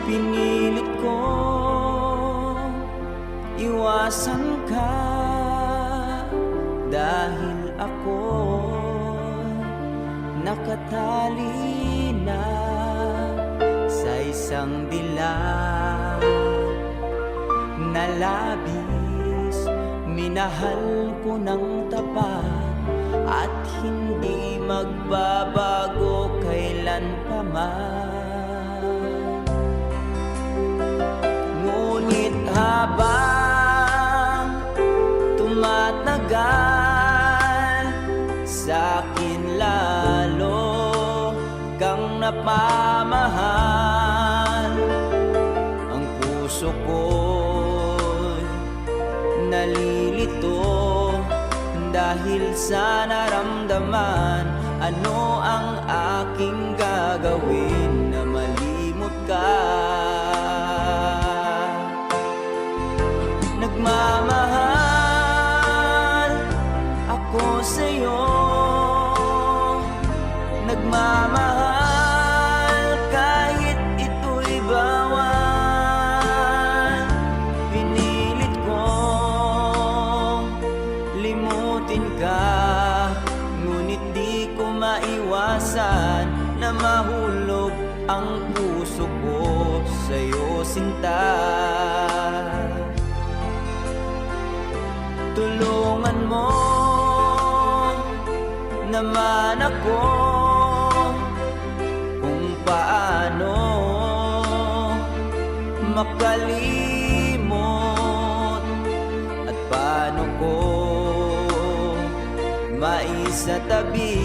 Pinilit ko iwasan ka dahil ako nakatali na sa isang dilag na labis. Minahal ko ng tapat at hindi magbabago kailan pa man. Ngunit habang tumatagal, sa'kin lalo kang napamahal. Ang puso ko'y nalilito dahil sa naramdaman. Ano ang aking gagawin na malimot ka? Nagmamahal ako sa'yo, nagmamahal kahit ito'y bawal. Pinilit kong limutin ka, ngunit di ko maiwasan na mahulog ang puso ko sa'yo, sinta. Tulungan mo naman ako kung paano makalimot at paano ko maisatabi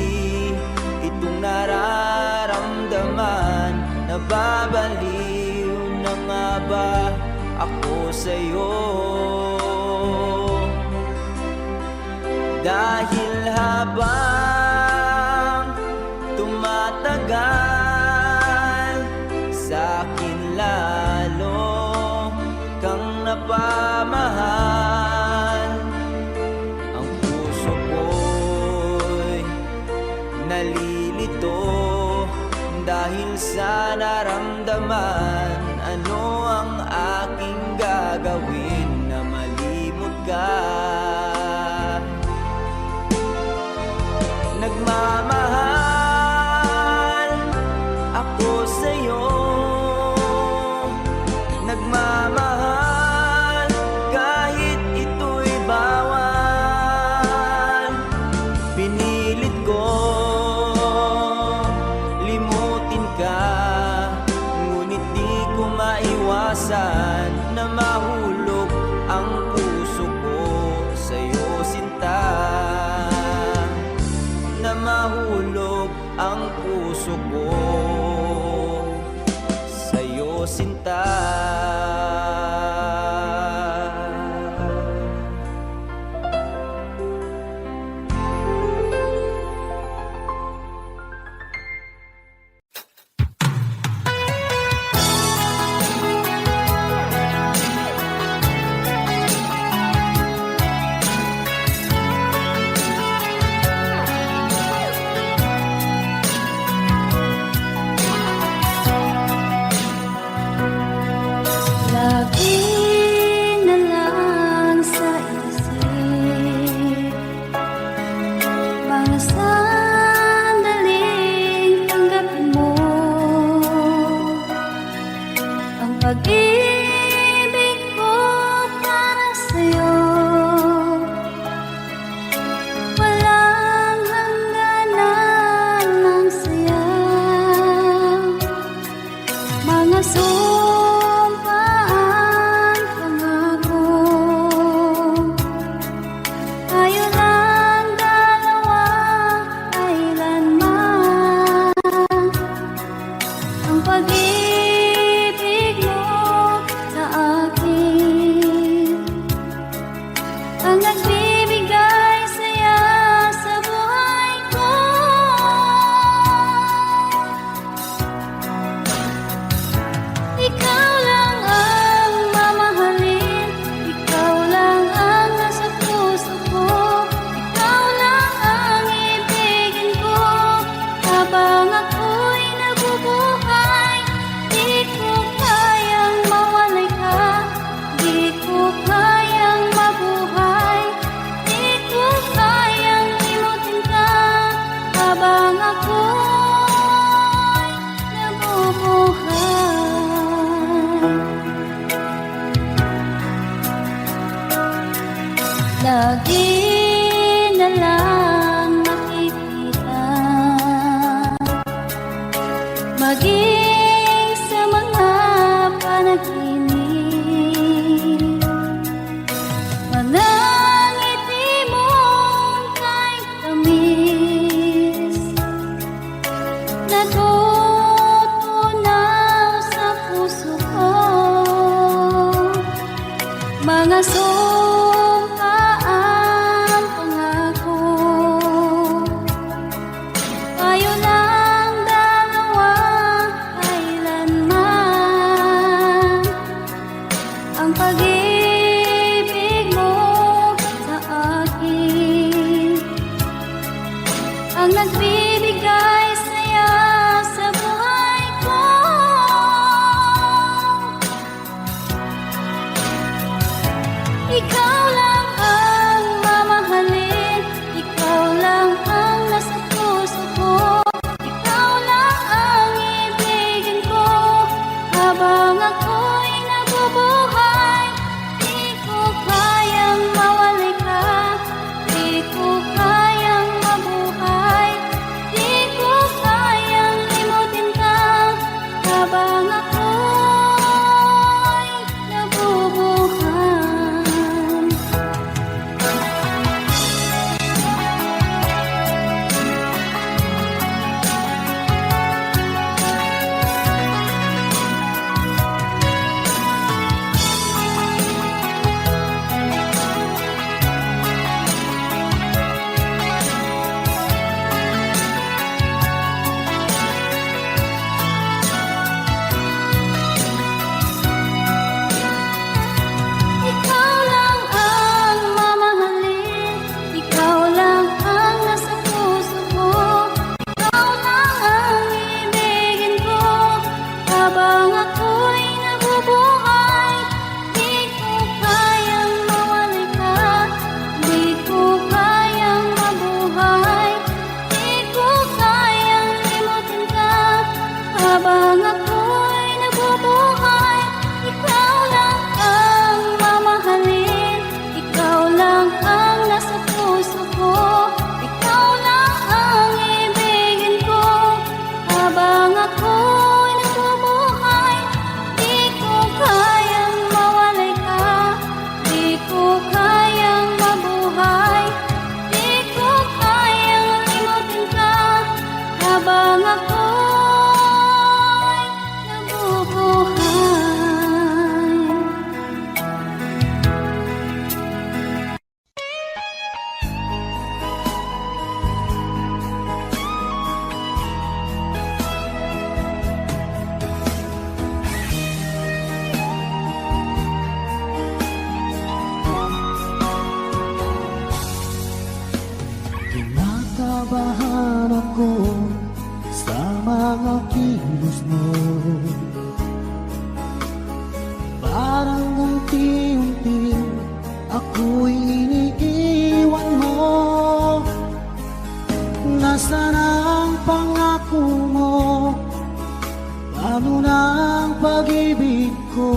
itong nararamdaman. Nababaliw na nga ba ako sa'yo? Dahil habang tumatagal, sa'kin lalo kang napamahal. Ang puso ko'y nalilito dahil sa naramdaman. Ano ang aking gagawin na malimot ka? Nagmamahal ako sa'yo, nagmamahal kahit ito'y bawal. Pinilit ko limutin ka, ngunit di ko maiwasan na mahulog ang puso ko sa'yo, sinta. Na mahulog ang puso ko sa'yo, sinta. Pag-ibig ko para sa'yo, walang hangganan ng saya. Mga sumpaan, pangako, tayo lang dalawa kailanman. Ang pag-ibig ang nagbibigay saya sa buhay ko. Ikaw lang ang mamahalin, ikaw lang ang nasa puso ko, ikaw lang ang ibigin ko habang ako'y nabubuhay. habang ako'y nabubuhay. Di ko kayang mawalay ka, di ko kayang mabuhay, di ko kayang limutin ka. Habang ako'y nabubuhay, ikaw lang ang mamahalin, ikaw lang ang nasa puso ko, ikaw lang ang ibigin ko. Habang ako'y nabubuhay, di ko kayang mawalay ka, di ko kayang mabuhay, di ko kayang limutin ka. Habang ako'y nabubuhay. Kinakabahan ako sa mga kilos mo. Parang unti-unti ako'y iniiwan mo. Nasaan ang pangako mo? Paano na ang pag-ibig ko?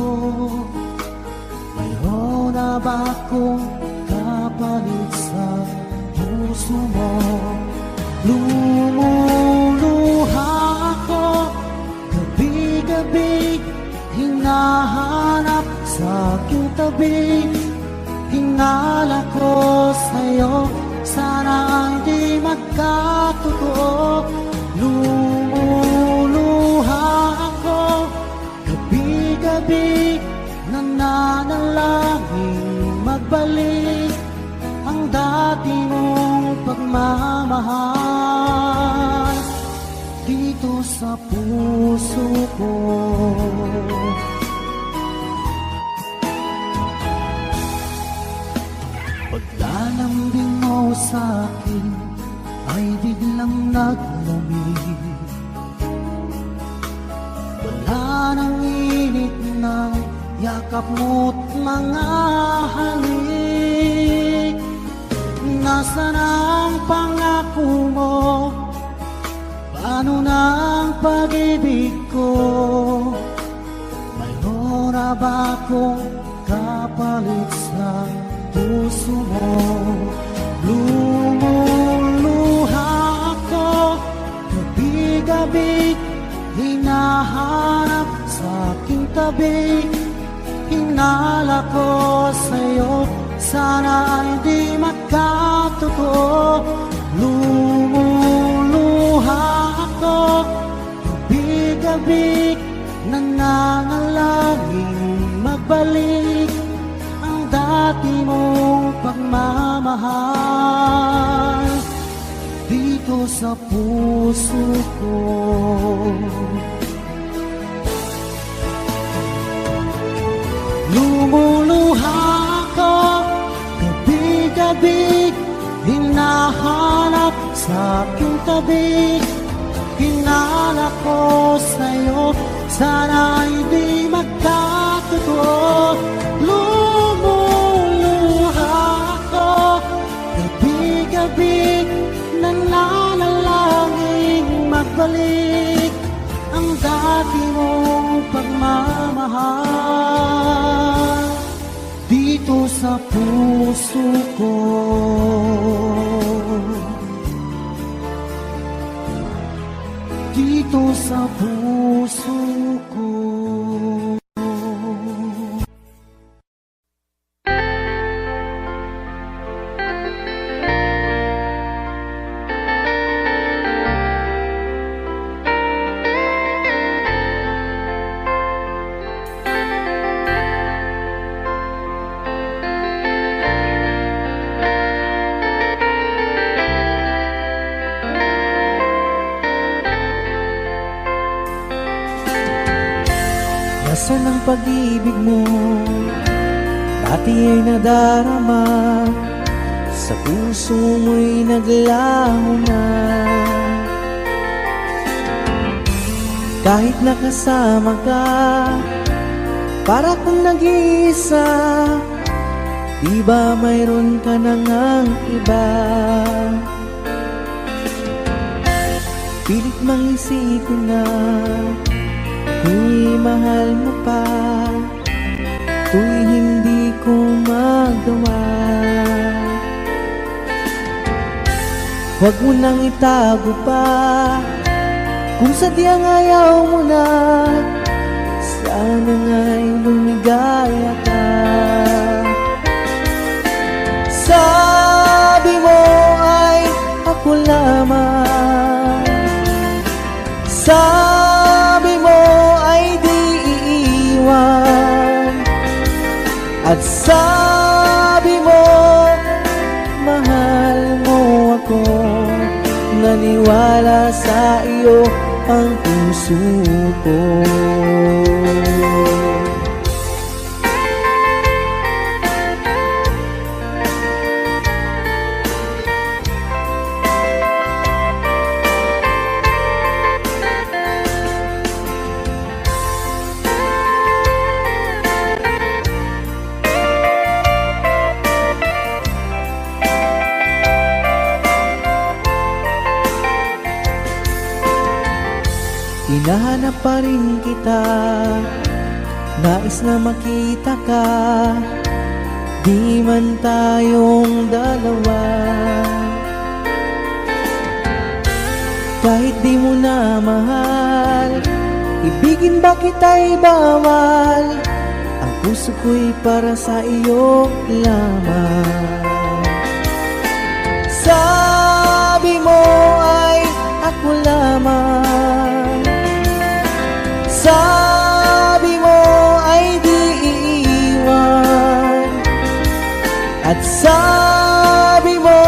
Mayroon na ba akong kapalit sa puso mo? Lumuluha ako gabi-gabi, hinahanap sa aking tabi. Hinala ko sa'yo, sana hindi magkatotoo. Lumuluha ako gabi-gabi, nananalangin magbalik ang dati mong pagmamahal dito sa puso ko. Paglalambing mo sa akin ay biglang naglamig. Wala nang init ng yakap mo't mga halik. Nasaan ang pangako mo? Paano na ang pag-ibig ko? Mayroon na ba akong kapalit sa puso mo? Lumuluha ako gabi-gabi, hinahanap sa aking tabi. Hinala ko sa'yo, sana hindi magkatotoo. Lumuluha ako gabi-gabi, nananalangin magbalik ang dati mong pagmamahal dito sa puso ko. Lumuluha ako gabi-gabi, hinahanap sa aking tabi. Hinala ko sa'yo, sana hindi magkatotoo. Lumuluha ako gabi-gabi, nananalangin magbalik ang dati mong pagmamahal dito sa puso ko. Dito sa puso ko. Nasaan ang pag-ibig mo? Dati ay nadarama, sa puso mo'y naglaho na. Kahit nakasama ka, para kang nag-iisa. Di ba mayroon ka na ngang iba? Pilit mang isipin na ako'y mahal mo pa, to'y hindi ko magawa. Huwag mo nang itago pa, kung sadyang ayaw mo na, sana nga'y lumigaya ka. Sabi mo ay ako lamang, sabi mo ay di iiwan, at sabi mo mahal mo ako. Naniwala sa iyo ang puso ko. Hinahanap pa rin kita, nais na makita ka, di man tayong dalawa. Kahit di mo na mahal, ibigin ba kita'y bawal? Ang puso ko'y para sa iyo lamang. Sabi mo ay ako lamang, sabi mo ay di iiwan, at sabi mo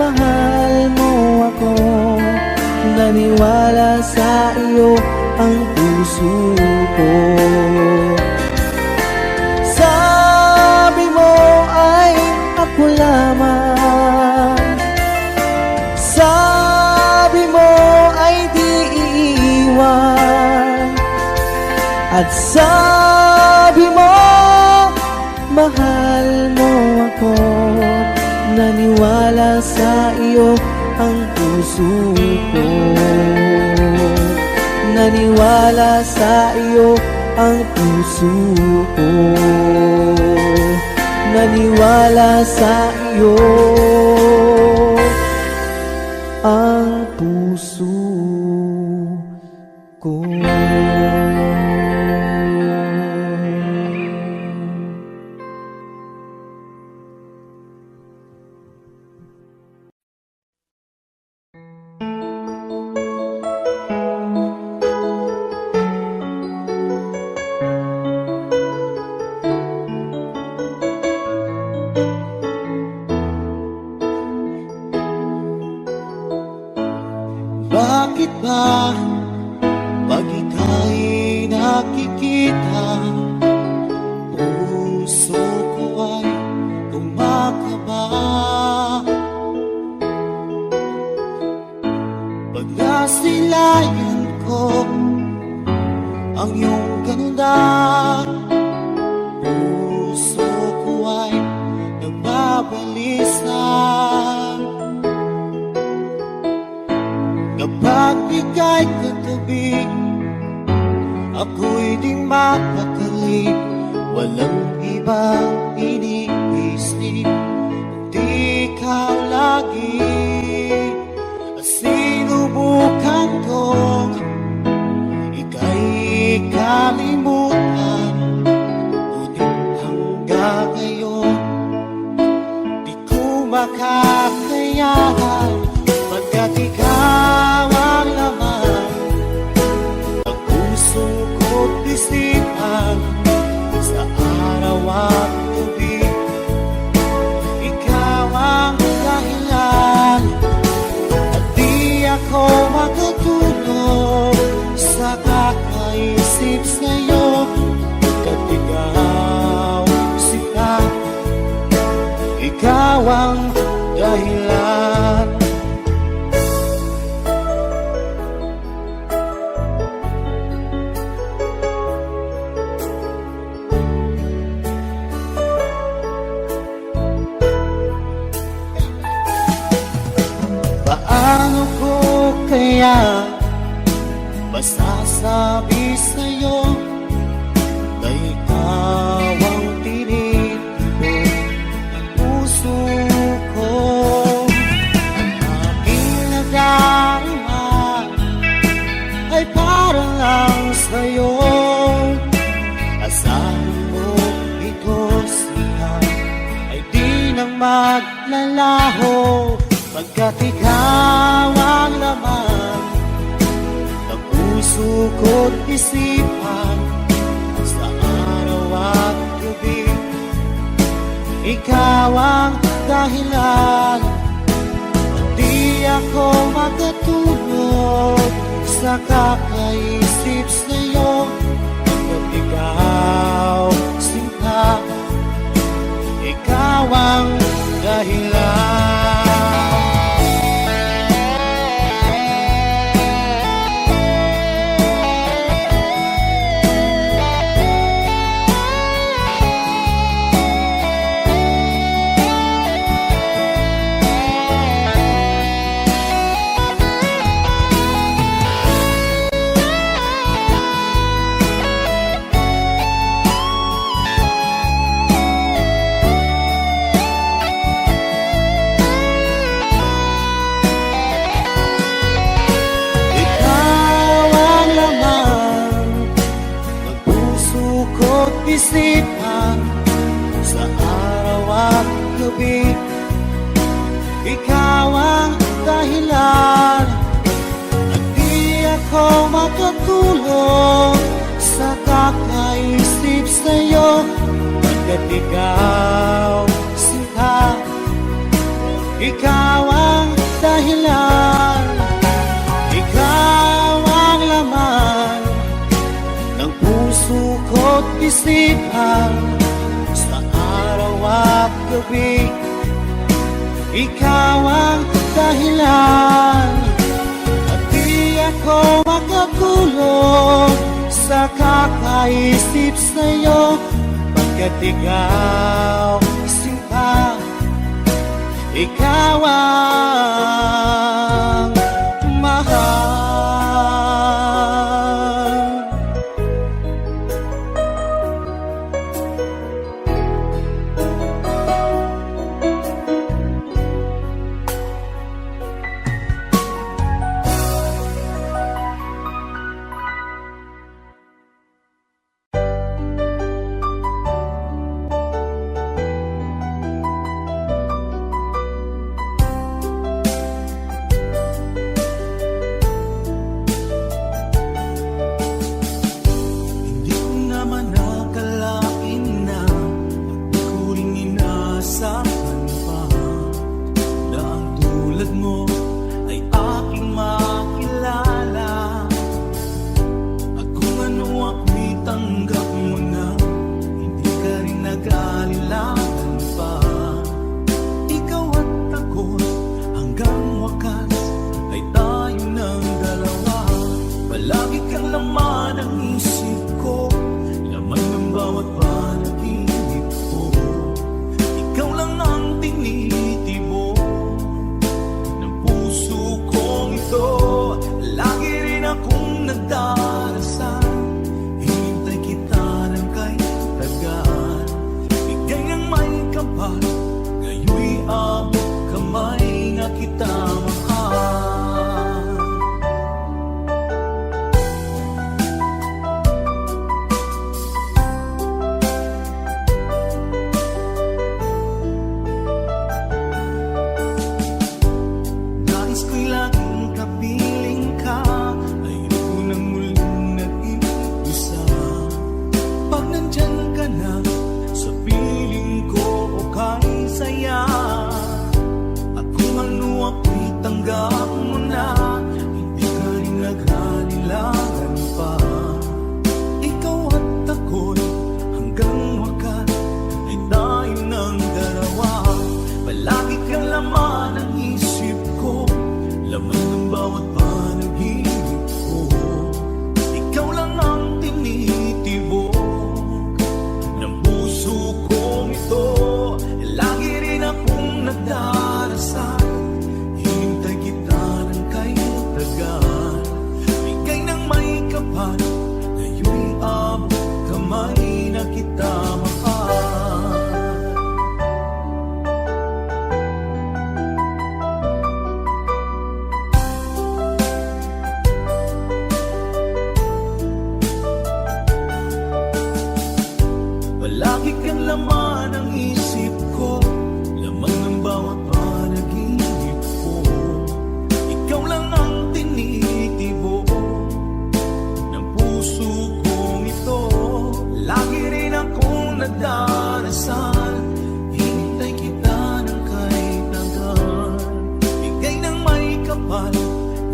mahal mo ako. Naniwala sa iyo ang puso ko. Sabi mo ay ako lamang, sabi mo ay di iiwan, at sabi mo mahal mo ako. Naniwala sa iyo ang puso ko. Naniwala sa iyo ang puso ko. Naniwala sa iyo ang puso ko. Bakit ba pag ika'y nakikita, puso ko ay kumakaba? Pag nasilayan ko ang iyong ganda, puso ko ay nagbabalisa. Kapag ika'y katabi, ako'y di mapakali. Walang ibang iniisip, kundi ikaw lagi. At sinubukan kong ika'y kalimutan, ngunit hanggang ngayon di ko makakayanan. Pagkat ikaw ang laman ng puso ko't isipan, sa araw at gabi, ikaw ang dahilan. At di ako matutulog sa kakaisip sa'yo, pagkat ikaw sita, ikaw ang dahilan. nagsasabi sa'yo na ikaw ang tinig ko ng puso ko. Ang aking nadarama ay para lang sa'yo. Asahan mo ito siya ay di nang maglalaho, pagkat ikaw ang laman ng puso ko't isipan sa araw at gabi. Ikaw ang dahilan, hindi ako magkatulog sa kakaisip sa'yo. Pagkat ikaw sinta, ikaw ang dahilan. Isipan sa araw at gabi. Ikaw ang dahilan, at di ako makatulog sa kakaisip sa'yo. Pagkat ikaw sinta, ikaw ang dahilan, ikaw ang laman ng puso ko't isipan sa araw at gabi. Ikaw ang dahilan, at di ako makatulog sa kakaisip sa'yo. Pagkat ikaw sinta, ikaw ang mahal. nagdarasal, hintay kita ng kahit tagal. Bigay ng may kapal,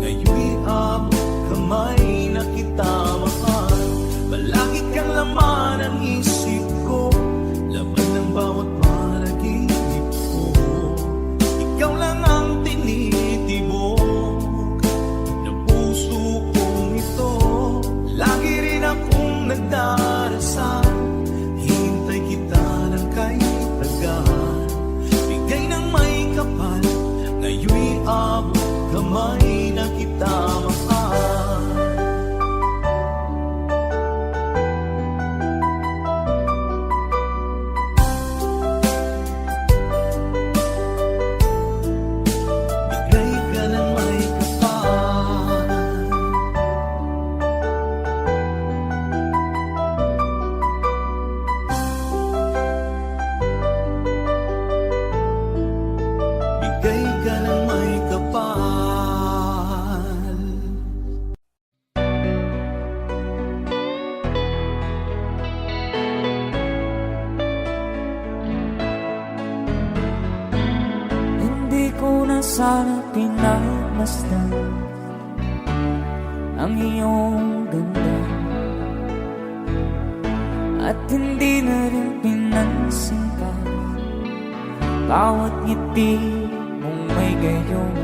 ngayon'y abot kamay na kita mahal. Palagi kang laman ang isip ko, laman ng bawat panaginip ko. Ikaw lang ang tinitibok ng puso kong ito. Lagi rin akong nagdarasal, hintay kita ng kahit tagal. Bigay ng may kapal, ngayon'y abot kamay na kita mahal. Bigay ka ng may kapal. Bigay ka ng may kapal. Hindi ko na sana pinagmasdan ang iyong ganda, at hindi na rin pinansin pa bawat ngiti mong may gayon.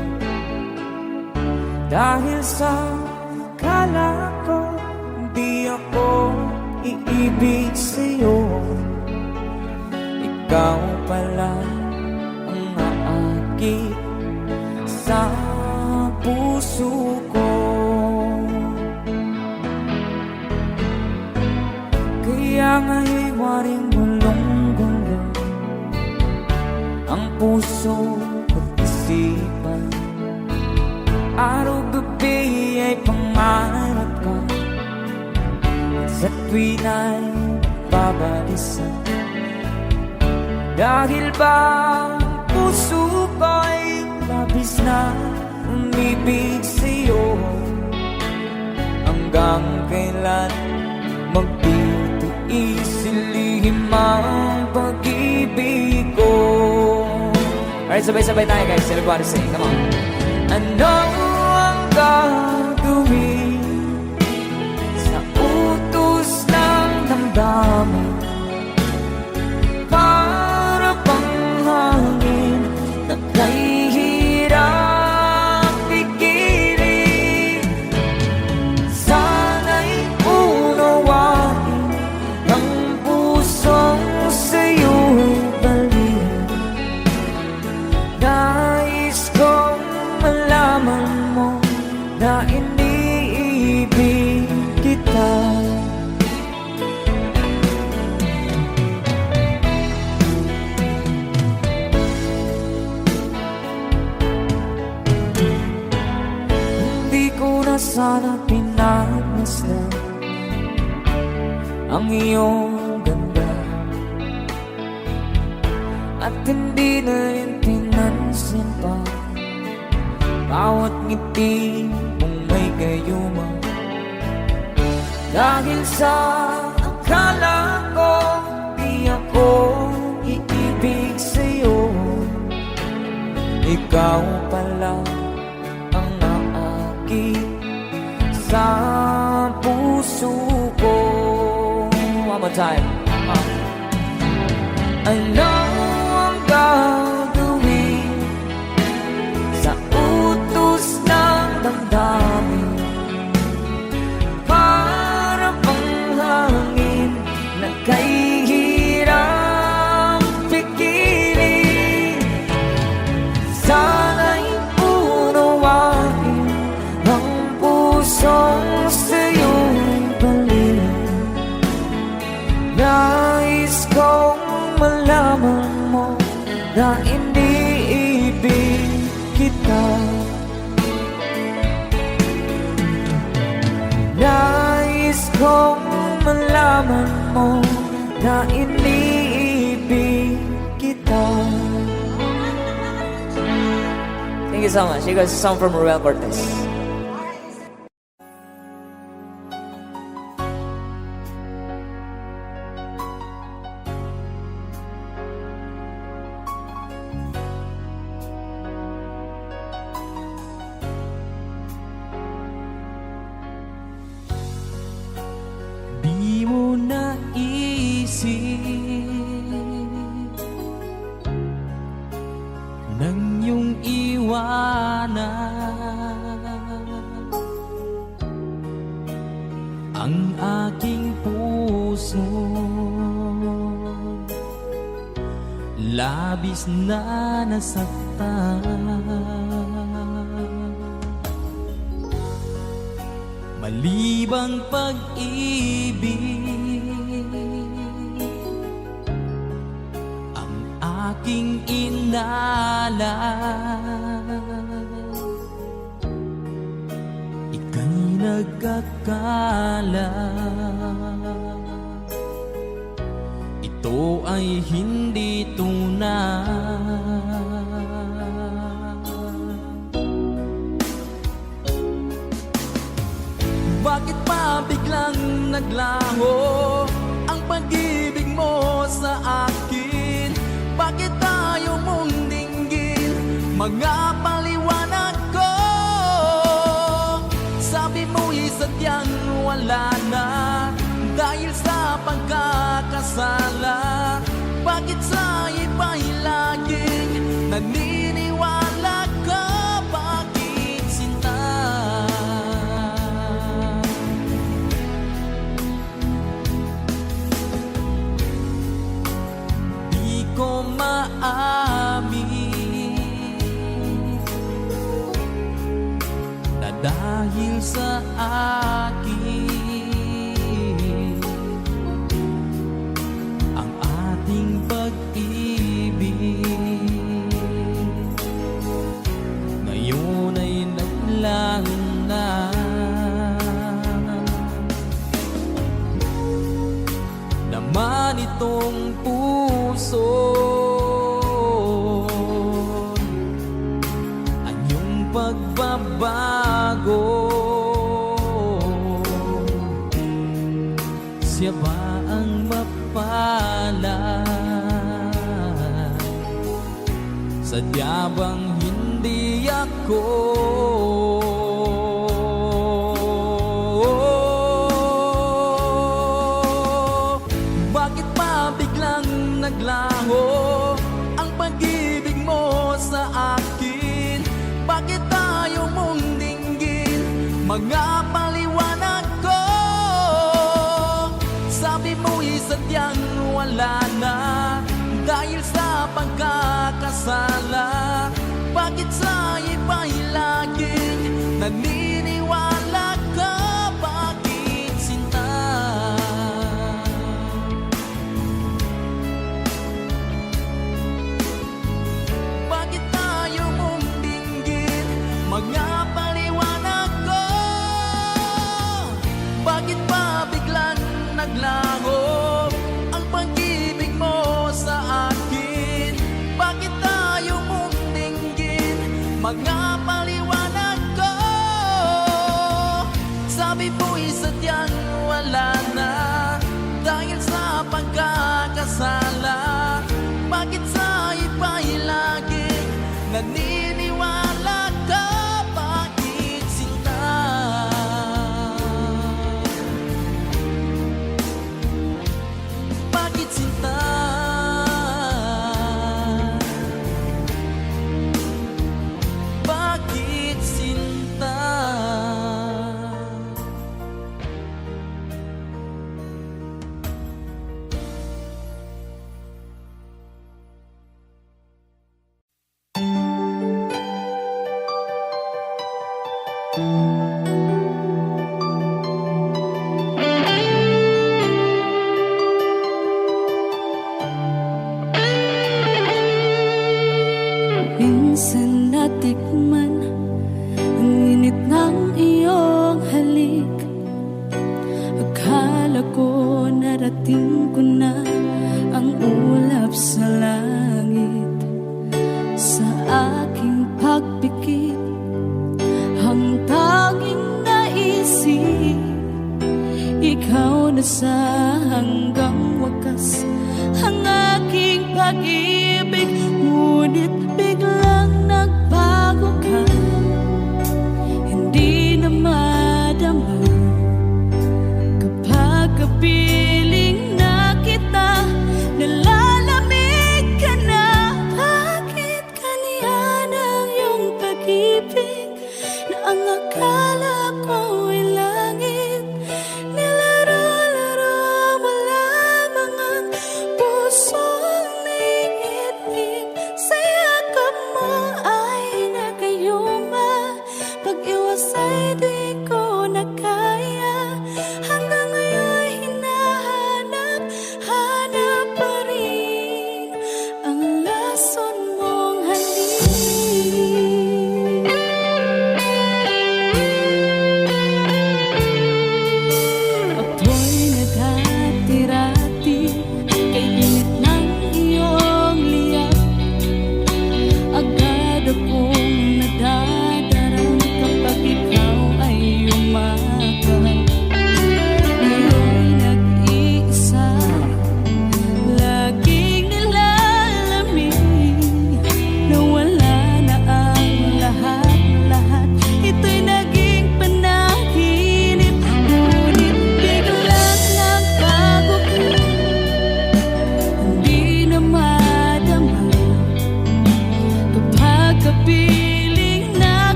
Dahil sa akala ko di ako iibig sa'yo, ikaw pala ang aakit sa puso ko. Kaya nga'y waring gulong-gulong ang puso at isipan. Araw-gabi ay pangarap ka, sa tuwin ay babalisan. Dahil ba ang puso ko'y labis na umibig sa'yo, hanggang kailan magtitiis ilihim ang pag-ibig ko. Alright, sabay-sabay tayo guys. Everybody sing, come on. Ano ang gagawin sa utos ng damdamin? Para bang hangin na kay hirap pigilan. Sana'y unawain ang pusong sa'yo'y baliw. Nais kong malaman mo na iniibig kita. Hindi ko na sana pinagmasdan ang iyong ganda, at hindi na rin pinansin pa bawat ngiti mong may gayuma. Dahil sa akala ko di ako iibig sa'yo, ikaw pala ang naakit sa puso ko. One more time. Ano ang gagawin sa utos ng damdamin? Para bang hangin na kay hirap pigilan. Sana'y unawain ang pusong sa'yo'y baliw. Nais kong malaman mo na iniibig kita. Nais kong malaman mo na iniibig kita. Thank you so much. You guys, a song from Ruel Cortez. ko naisip nang iyong iwanan ang aking puso, labis na nasaktan. Malibang pag-ibig ang aking inalan, ika'y nagkakala. Ito ay hindi tunay. Bakit pa biglang naglaho ang pag-ibig mo sa akin? Bakit tayo mong dinggin mga paliwanag ko? Sabi mo'y sadyang wala na dahil sa pagkakasala. Bakit sa iba'y laging naniniwala ka? Bakit sinta? Di ko maamin na dahil sa akin ang ating pag-ibig ngayon ay naglang na. Naman itong puso ang iyong pagbabago, siya ba ang mapalad? Sadya bang hindi ako? Bakit pa biglang naglaho ang pag-ibig mo sa akin? Bakit tayo mong dinggin mga paliwanag ko? Sabi mo'y sadyang wala na dahil sa pagkakasala. Bakit sa iba'y laging naniniwala ka? Bakit sinta? Bakit tayo mong dinggin mga paliwanag ko? Bakit pa biglang naglaho ang pag-ibig mo sa akin? Bakit tayo mong dinggin mga paliwanag ko? Sabi mo'y sadyang wala na dahil sa pagkakasala. Bakit sa iba'y laging naniniwala ka? Bakit sinta? Bakit sinta? Bakit sinta? Minsan natikman ang init ng iyong halik. Akala ko narating ko na ang ulap sa langit. Sa aking pagpikit, ang tanging naisip, ikaw na sa hanggang wakas ang aking pag-ibig. Ngunit biglang nagbago ka, hindi na madama kapag gabi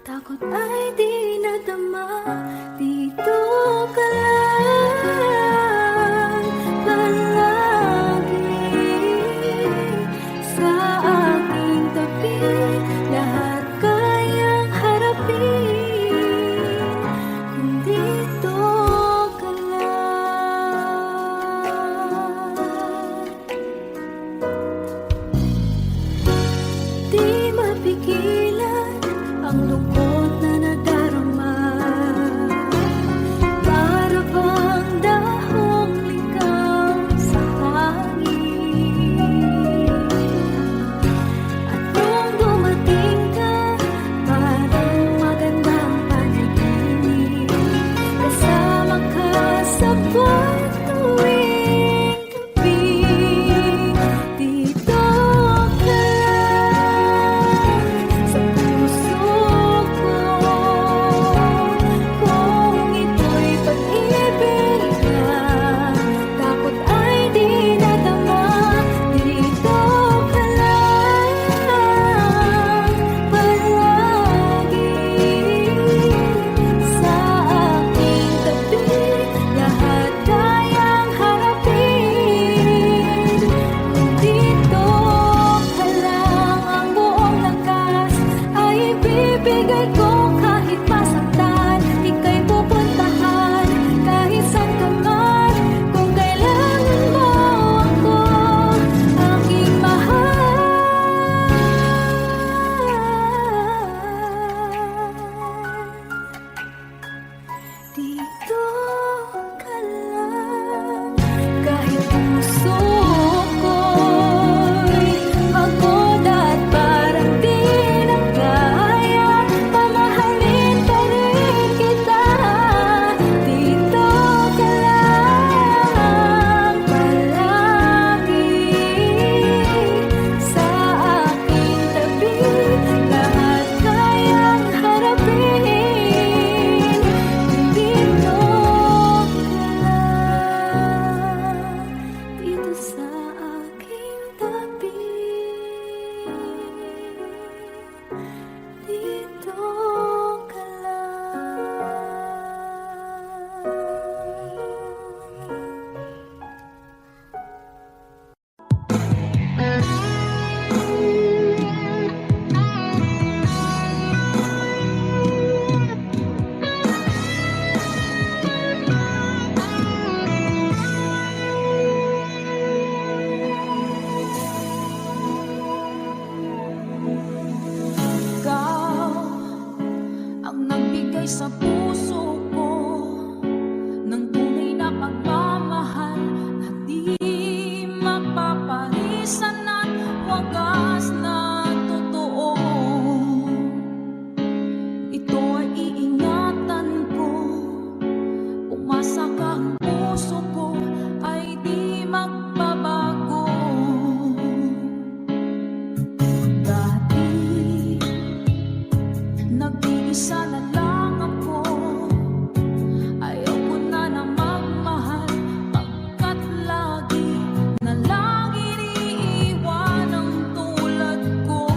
Takot ay di nadama, dito ka lang palagi sa aking tabi. Lahat kayang harapin kung dito ka lang. Di mapigilan ang lungkot na nadarama, para bang dahong ligaw sa hangin. At nung dumating ka, parang magandang panaginip, kasama ka sa buwan tuwing gabi. Dito ka lang sa puso ko, kung ito'y pag-ibig na takot ay di nadama. Dito ka lang palagi sa aking tabi. Lahat kayang harapin kung dito ka lang. Ang buong lakas ay ibibigay ko kahit masaktan. Ika'y pupuntahan kahit saan ka man. Kung kailangan mo ako, aking mahal. Dito ka lang, kahit puso ko'y pagod at parang di na kaya, mamahalin pa rin kita. Dito ka lang palagi sa aking tabi. Lahat kayang harapin kung dito ka lang. Dito sa aking tabi. Dito ka Ikaw ang nagbigay sa puso ko ng tunay na pagmamahal na di mapapalisan at wagas na totoo. Ito ay iingatan ko, umasa ka, ang puso ko ay di magbabago. Dati nag-iisa na lang ako, ayaw ko na na magmahal, pagkat lagi na lang iniiwan ang tulad ko.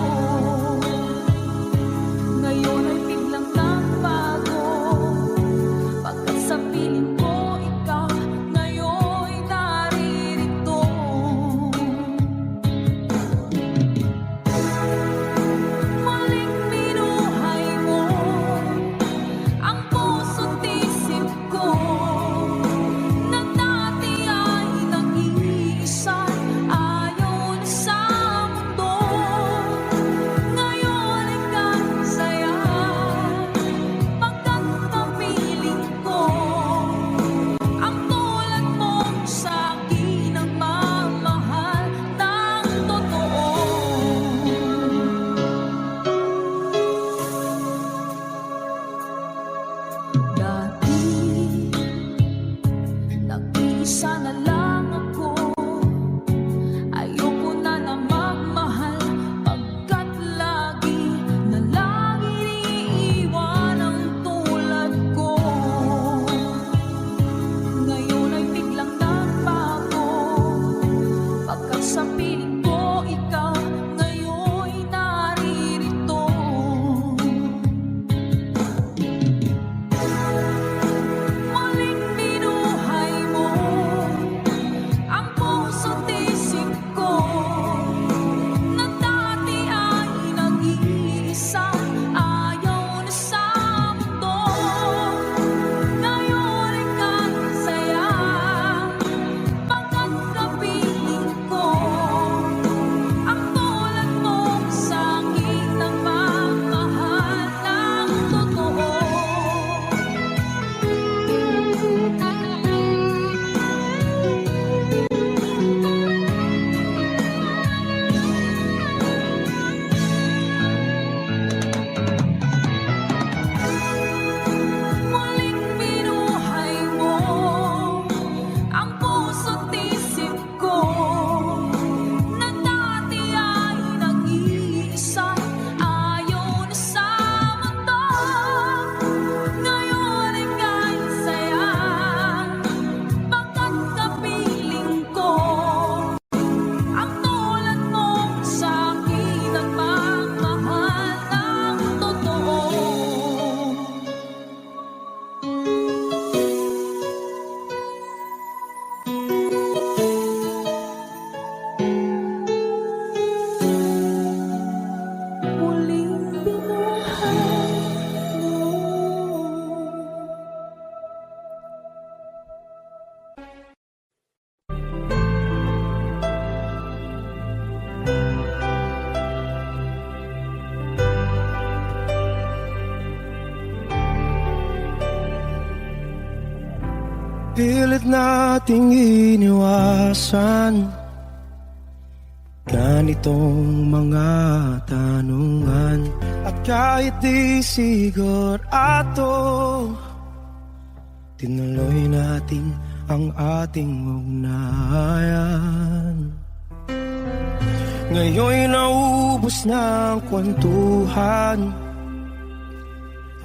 Ngayon ay biglang nagbago, pagkat sa piling ko ikaw ngayon'y naririto. Maling binuhay mo, Pilit nating iniwasan ganitong mga tanungan. At kahit di sigurado, tinuloy natin ang ating ugnayan. Ngayon'y naubos na ang kwentuhan,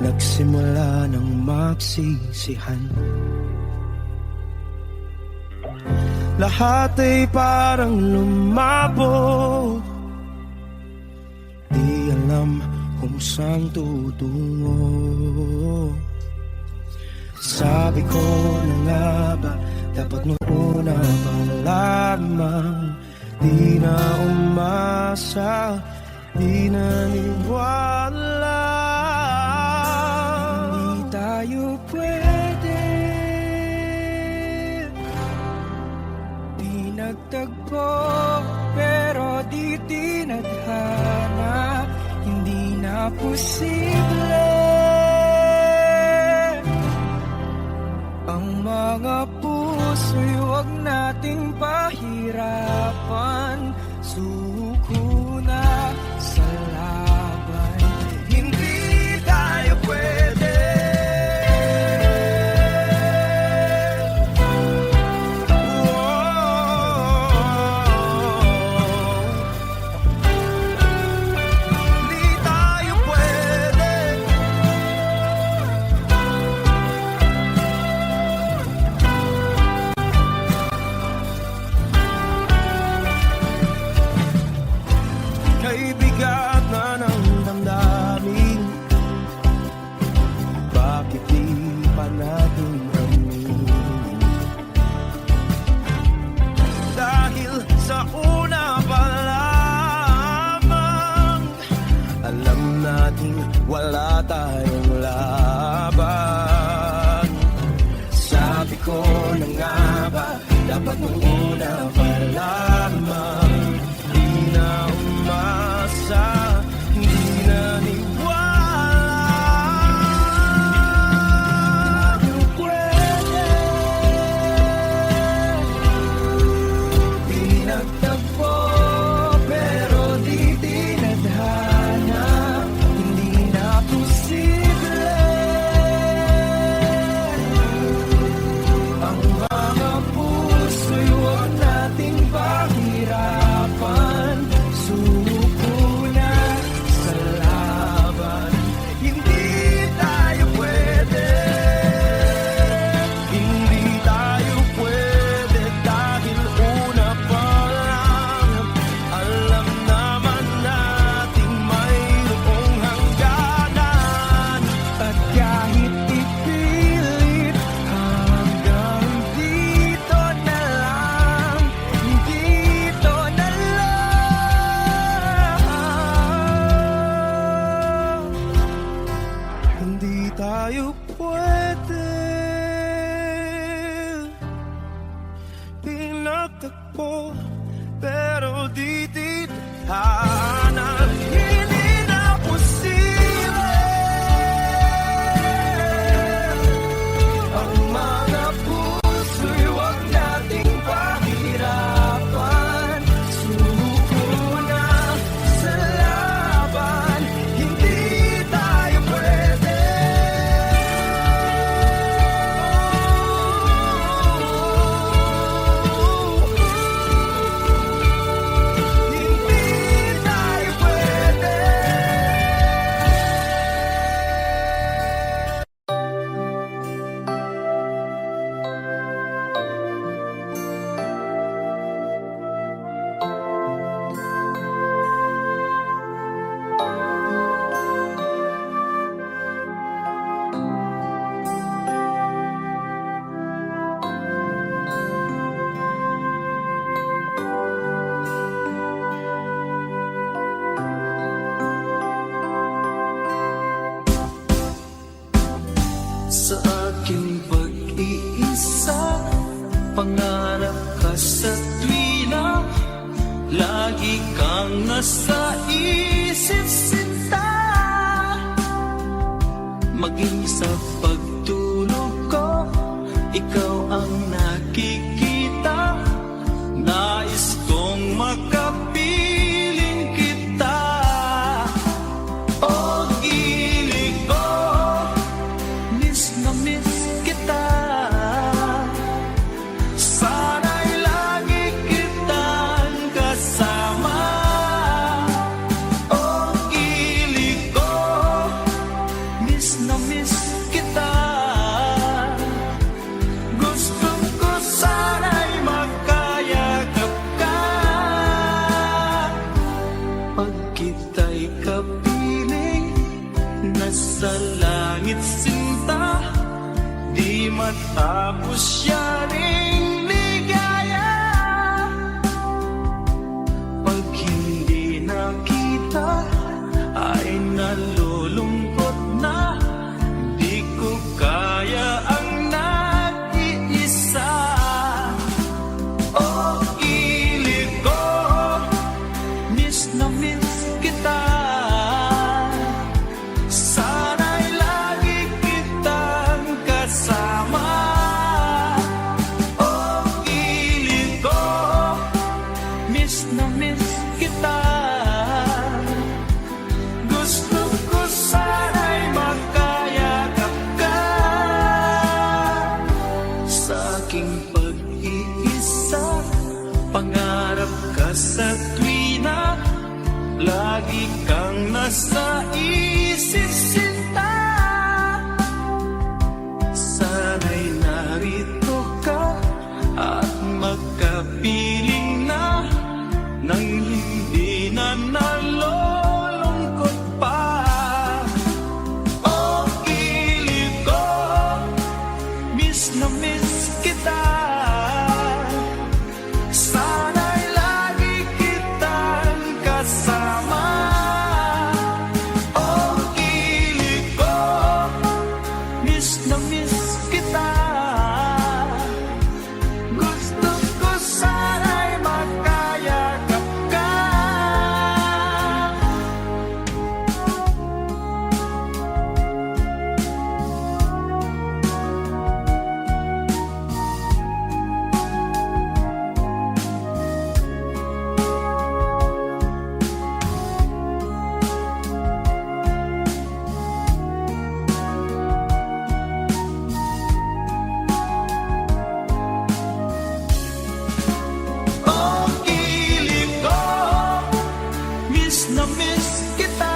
nagsimula ng magsisihan. Lahat ay parang lumabo, di alam kung saan tutungo. Sabi ko na nga ba, dapat nung una pa lamang, di na umasa, di naniwala. Hindi tayo pwede, di nagtagpo, pero di tinadhana. Hindi na posible ang mga puso'y huwag nating pahirapan. Suko na sa laban, hindi tayo pwede. Hindi tayo pwede. Kay bigat na ng damdamin, bakit di pa natin aminin? Dahil sa una pa lamang, alam natin wala tayong laban. Sabi ko na nga ba, dapat nung una pa lamang, di na umasa, di naniwala. Di pwede, di nagtagpo, pero di tinadhana. Hindi na posible ang mga puso'y huwag nating pahirapan. Suko na sa laban, hindi tayo pwede. Hindi tayo pwede dahil una pa lang, alam naman nating mayroong hangganan. At kahit ipilit, hanggang dito na lang, dito na lang. Hindi tayo pwede, pinagtagpo, pero di titana. Hindi na posible ang mga puso'y huwag nating pahirapan. Suko na sa laban, hindi tayo pwede. Hindi tayo pwede. Sa aking pag-iisa, pangarap ka sa tuwina, lagi kang nasa isip sinta. Maging sa pagtulog ko, ikaw ang na miss kita. Gusto ko sana'y magkayakap ka. Pag kita'y kapiling, nasa langit sinta, di matapos yaring ligaya. Pag hindi nakita, ay nalulungkot na, di ko kaya ang nag-iisa. Oh, ilig ko, miss na miss kita. Sana'y lagi kitang kasama. Oh, ilig ko, miss na miss kita. Gusto ko sana'y magkayakap ka. Sa aking pag-iisa, pangarap ka sa tuwina, lagi kang nasa isip sinta. Sana'y narito ka at magkapiling na, nang hindi na nalulungkot pa. Oh, ilig ko, miss na miss kita. Sana'y lagi kitang kasama. Oh, ilig ko, miss na miss kita. Gusto ko sana'y magkayakap ka. Oh, ilig ko, miss na miss kita.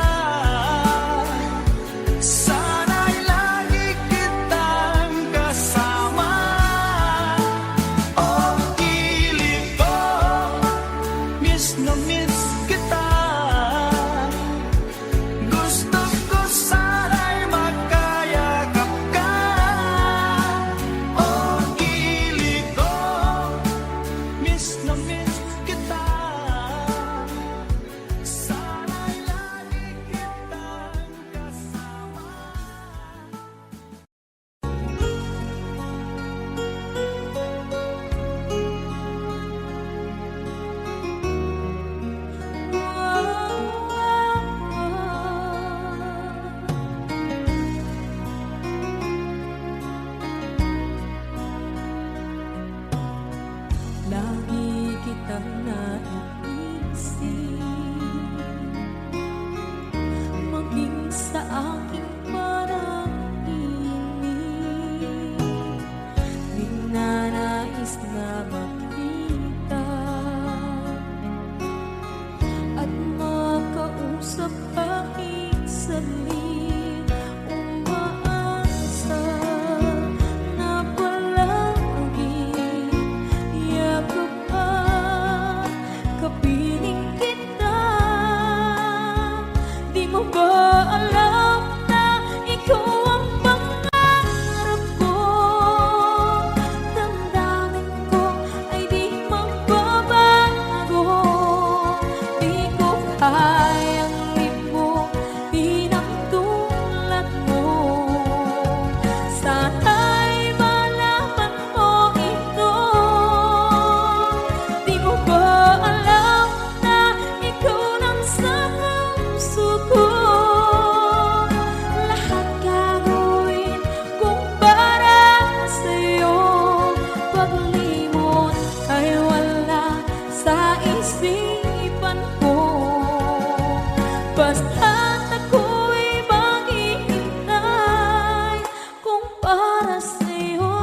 Sana'y lagi kitang kasama. Oh, ilig ko, miss na miss kita. Gusto ko sana'y magkayakap ka. Oh, ilig ko, miss na miss kita. Sana'y lagi kitang kasama. Lagi kitang naiisip, maging sa aking parang inip. Ninanais na makita at makausap kahit saglit. Umaasa na palagi yakap ka, kapiling kita. Di mo ba alam na ikaw ang pangarap ko? Damdamin ko ay di magbabago. Di ko kayang limutin ang tulad mo. Sana'y malaman mo ito. Di mo ba alam na ikaw lang sa puso ko? Lahat gagawin kung para sa'yo. Paglimot ay wala sa isipan ko. Basta't ako'y maghihintay kung para sa'yo.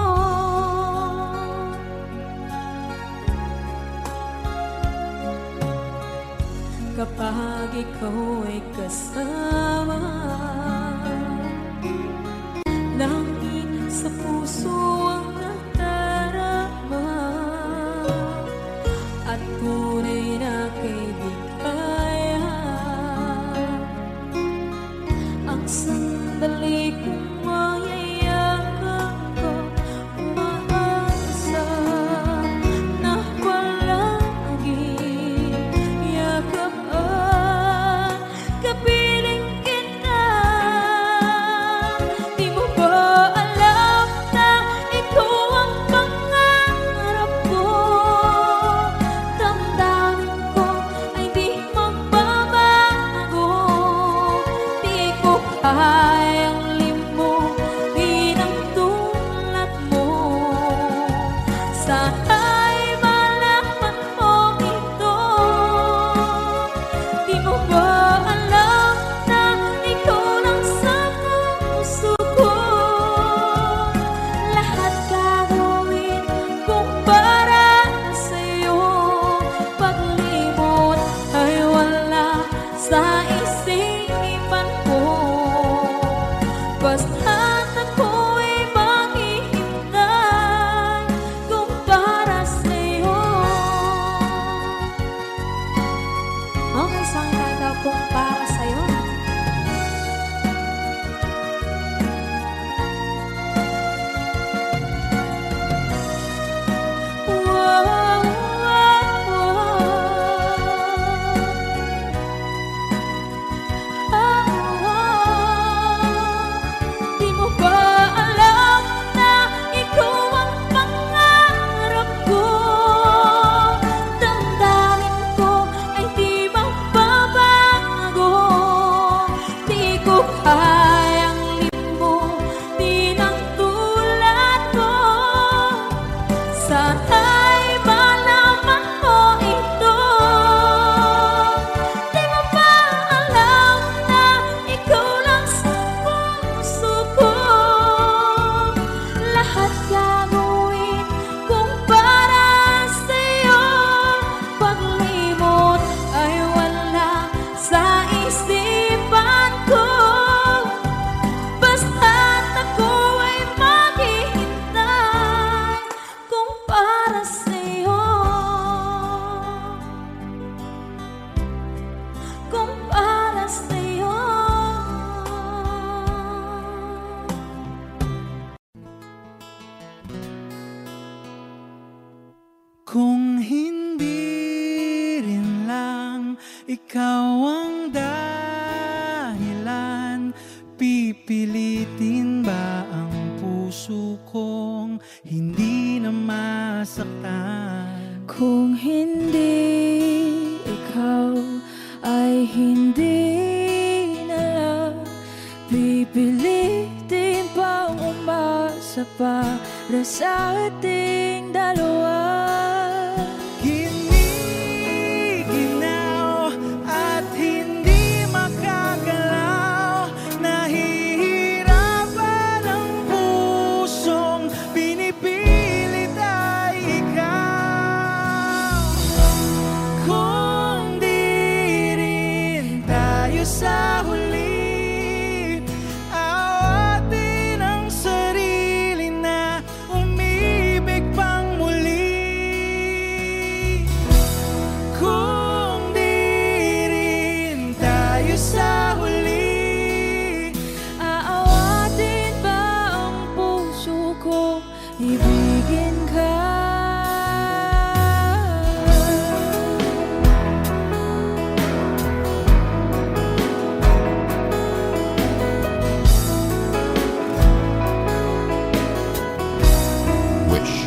Kapag ikaw ay kasama, puso ang nadarama at tunay na kaibigan. Ang sandali kong mayayakap ko, umaasa na palaging yakap at kapiling kita. Di mo ba alam na ikaw ang pangarap ko? Damdamin ko ay di magbabago. Di ko kayang limutin ang tulad mo. Sana'y malaman mo ito. Di mo ba alam na ikaw lang sa puso ko? Lahat gagawin kung para sa'yo. Paglimot ay wala sa isipan ko. Basta't ako'y maghihintay kung para sa'yo. Okay, isang kanta kung para sa'yo. Wow, wow, Di mo ba alam na ikaw ang pangarap ko? Damdamin ko ay di magbabago. Di ko kayang limutin ang tulad mo. Sana'y malaman mo ito. Di mo ba alam na ikaw lang sa puso ko? Lahat gagawin kung para sa'yo. Paglimot ay wala sa isipan ko. Basta't ako ay maghihintay kung para sa'yo. Kung para sa'yo. Kung hindi rin lang ikaw ang dahilan, pipilitin ba ang puso kong hindi na masaktan? Kung hindi ikaw ay hindi na lang, pipilitin pang umasa para sa ating dalawa. Giniginaw at hindi makagalaw, nahihirapan ang pusong pinipilit ay ikaw. Kung di rin tayo sa huli, awatin ang sarili na umibig pang muli. Kung di rin tayo sa huli, Aawatin ba ang puso ko, ibigin ka? Wish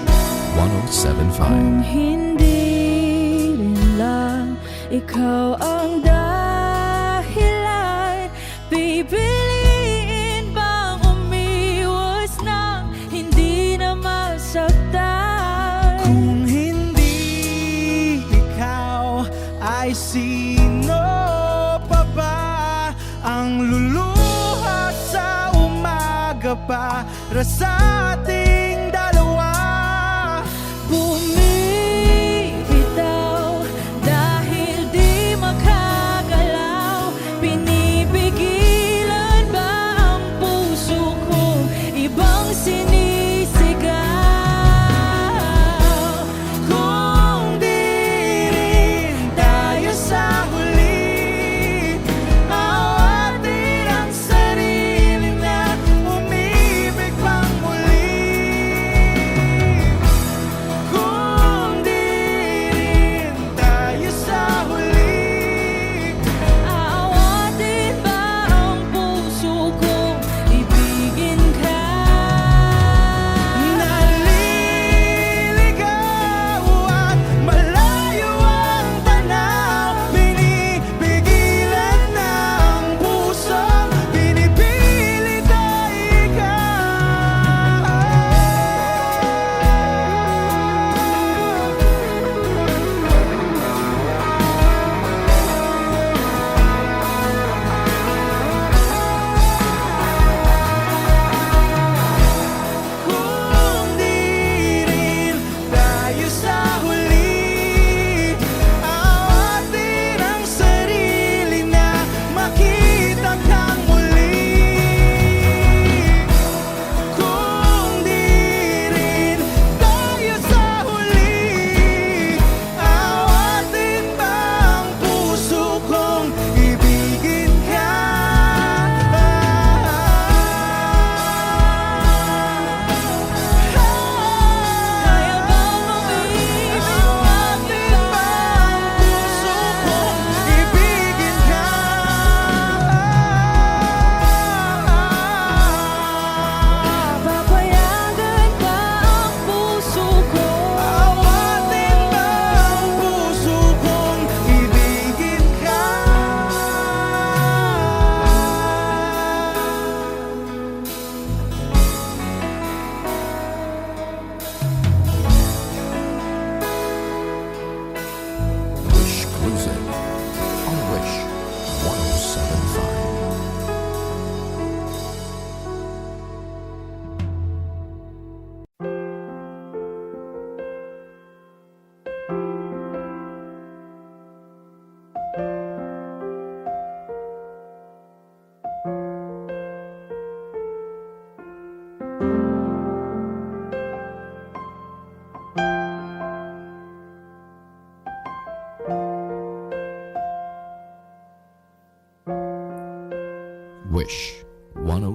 1075. Kung hindi rin lang ikaw ang dahilan, pipiliin bang umiwas nang hindi na masaktan? kung hindi ikaw ay sino pa ba ang luluha sa umaga para sa ating dalawa? Bumibitaw dahil di makagalaw, pinipigilan ba ang puso ko? Ibang sinisi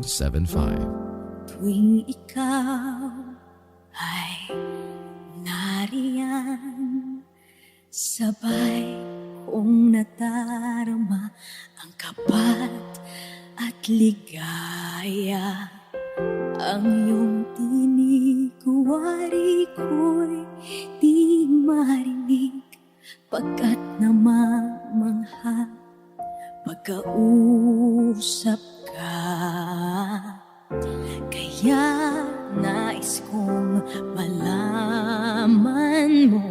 1075. Tuwing ikaw ay nariyan, sabay kong nadarama ang kapat at ligaya. Ang iyong tinig, wari ko'y di marinig, pagkat namamangha pagkausap ka. Kaya nais kong malaman mo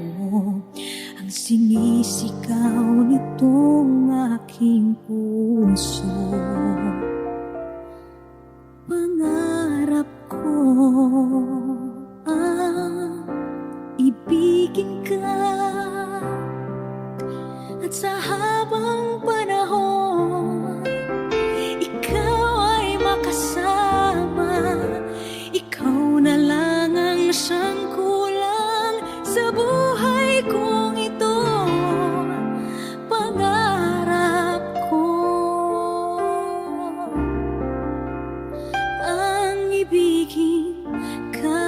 ang sinisigaw nitong aking puso. Pangarap ko ang ibigin ka, at sa habang panahon ikaw ay makasama. Ikaw na lang ang siyang kulang sa buhay kong ito. Pangarap ko ang ibigin ka.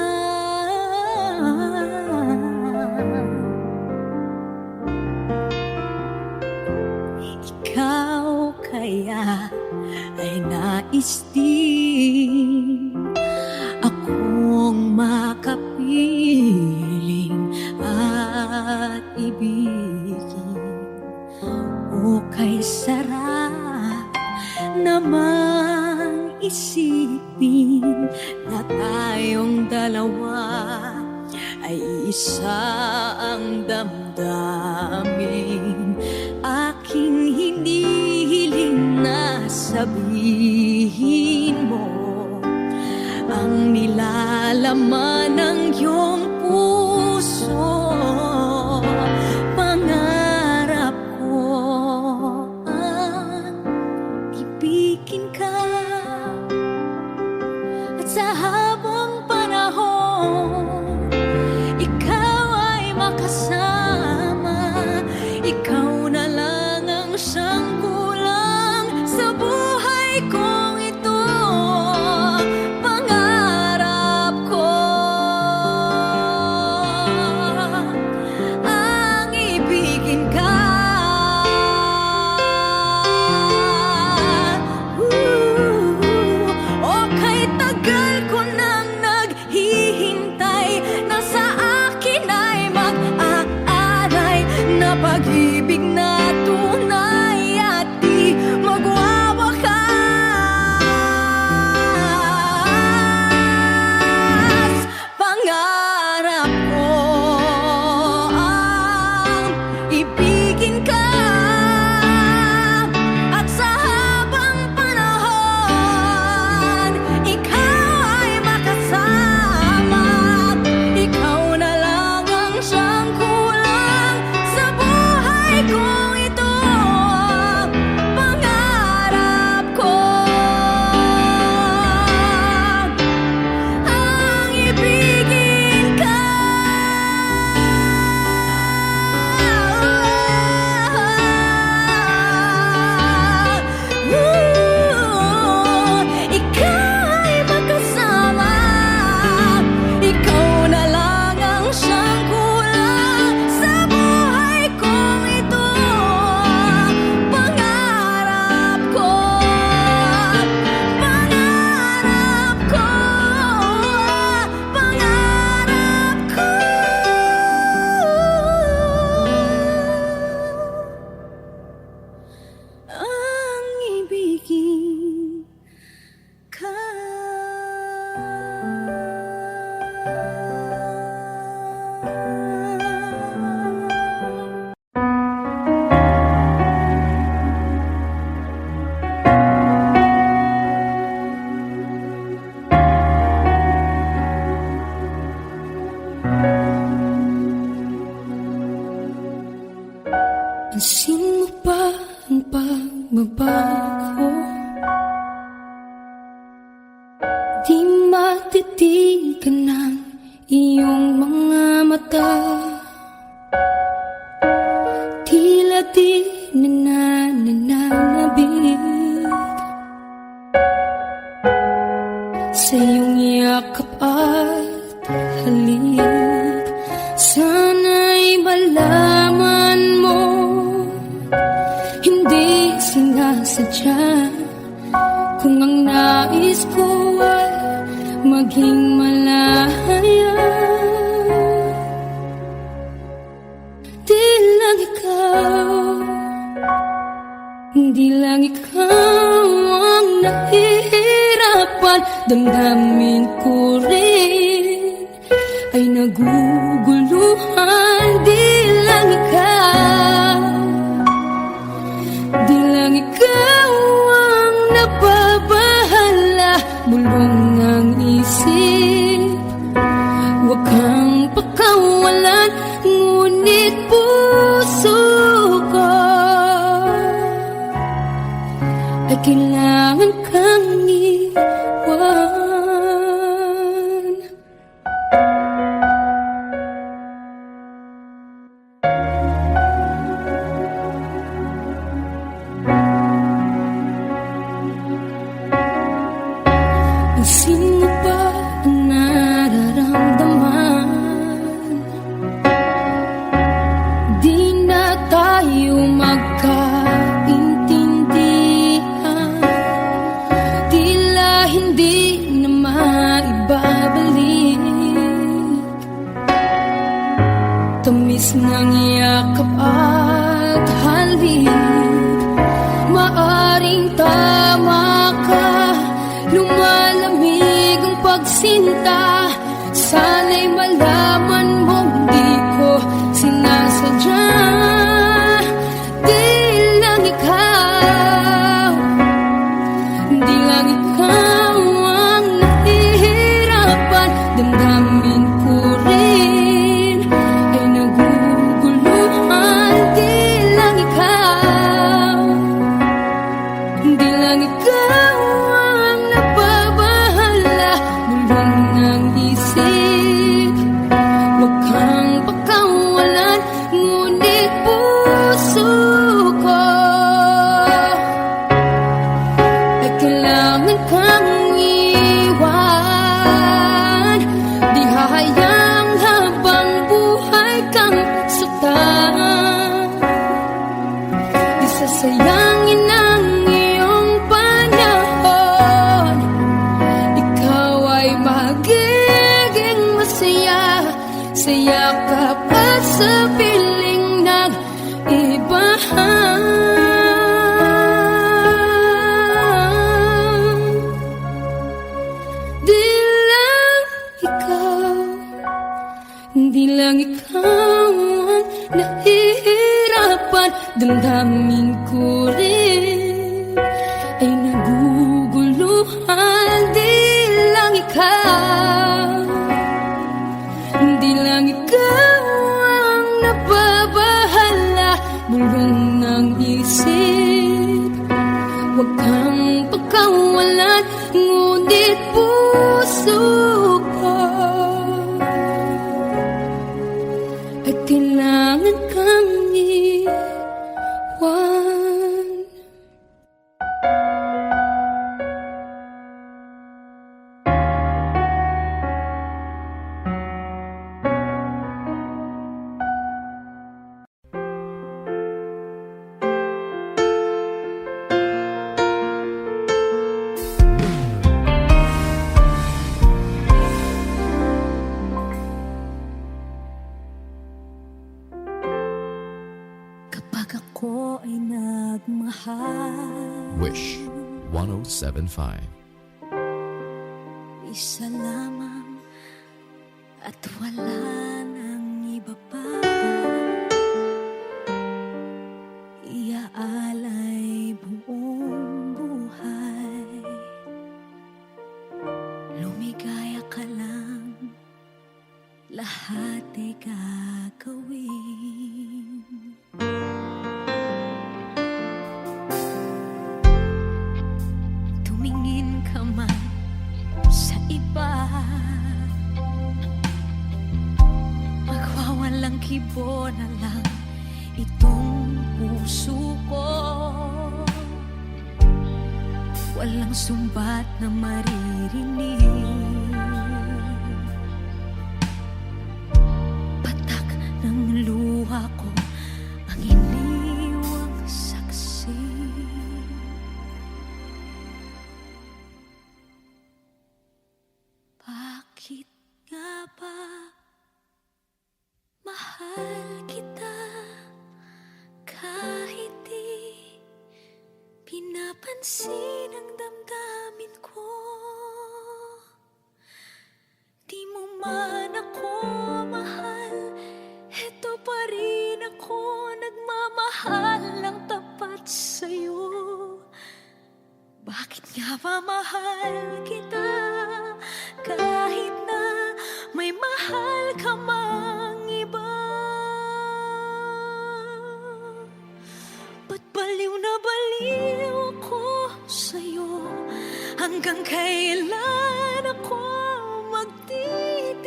Ikaw kaya ay nais din akong makapiling at ibigin. O kay sarap namang isipin na tayong dalawa ay isa ang damdamin. Aking hinihiling na sabihin mo ang nilalaman ng iyong puso. Pangarap ko ang ibigin ka, at sa habang panahon ikaw ay makasama. Ikaw na lang ang siyang kulang sa buhay kong ito. Pangarap ko ang ibigin ka. O kay tagal ko nang naghihintay, na sa akin ay mag-aaray na pag-ibig na tunay at di magwawakas. Pangarap ko ang ibigin ka, at sa habang panahon ikaw ay makasama. Ikaw na lang ang siyang kulang sa buhay kong ito. Pangarap ko ang ibigin ka. Ikaw ay makasama. Ikaw na lang ang siyang kulang sa buhay kong ito. Pangarap ko, pangarap ko, pangarap ko ang ibigin ka. Pansin mo ba ang pagbabago? Di matitigan ng iyong mga mata. Tila di nananabig. iyong yakap at halik. Sana'y malaman mo, hindi sinasadya. Kung ang nais ko ay maging malaya, di lang ikaw, di lang ikaw ang nahihirapan. Damdamin ko rin ay naguguluhan. Di lang ikaw, di lang ikaw ang nababahala. Bulong ng isip, huwag kang pakawalan, ngunit puso ko ay kailangan kang iwan. Pansin mo ba ang nararamdaman? Di na tayo magkaintindihan, tila hindi na maibabalik. Tamis ng yakap at halik, maaring tama ka. Lumalamig ang pagsinta, sana'y malaman mong di ko sinasadya. Di lang ikaw, di lang ikaw ang nahihirapan. Damdamin ko rin ay naguguluhan. Di lang ikaw, di lang ikaw ang nababahala. Bulong ng isip, huwag kang pakawalan, ngunit puso ko ay kailangan kang iwan. Di hahayang habang buhay kang saktan, di sasayangin ang iyong panahon. Ikaw ay magiging masaya sa yakap at sa piling nag-ibahan. Di lang ikaw, di lang ikaw ang nahihirapan. Damdamin ko rin ay naguguluhan. Di lang ikaw, di lang ikaw ang nababahala. Bulong ng isip, huwag kang pagkawalan, ngunit puso ko ay kailangan kang iwan. Kapag ako ay nagmahal, Wish 1075. isa lamang at wala nang iba pa. Iaalay buong buhay, lumigaya ka lang, lahat ay gagawin. Tumingin ka man sa iba, magwawalang kibo na lang itong puso ko. Walang sumbat na maririnig Bakit nga ba mahal kita kahit di pinapansin ang damdamin ko? Di mo man ako mahal, eto pa rin ako nagmamahal ng tapat sa'yo. Bakit nga ba mahal kita kahit na may mahal ka mang iba? Ba't baliw na baliw ako sa'yo? Hanggang kailan ako magtitiis?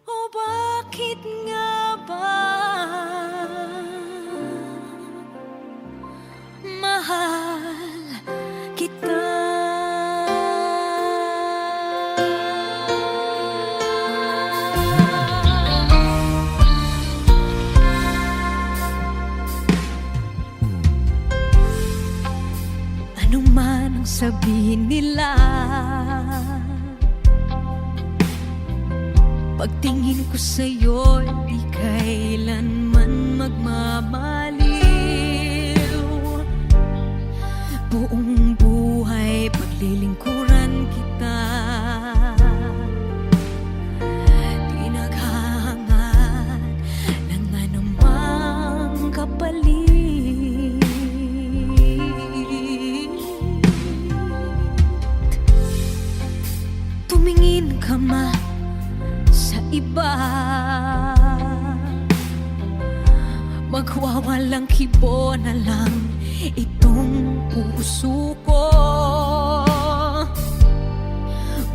O bakit nga ba mahal kita? Ano man ang sabihin nila, pagtingin ko sa'yo, di kailanman magmamaliw. Buong buhay paglilingkuran kita, di naghahangad ng anumang kapalit. Tumingin ka man sa iba, magwawalang kibo na lang itong puso ko.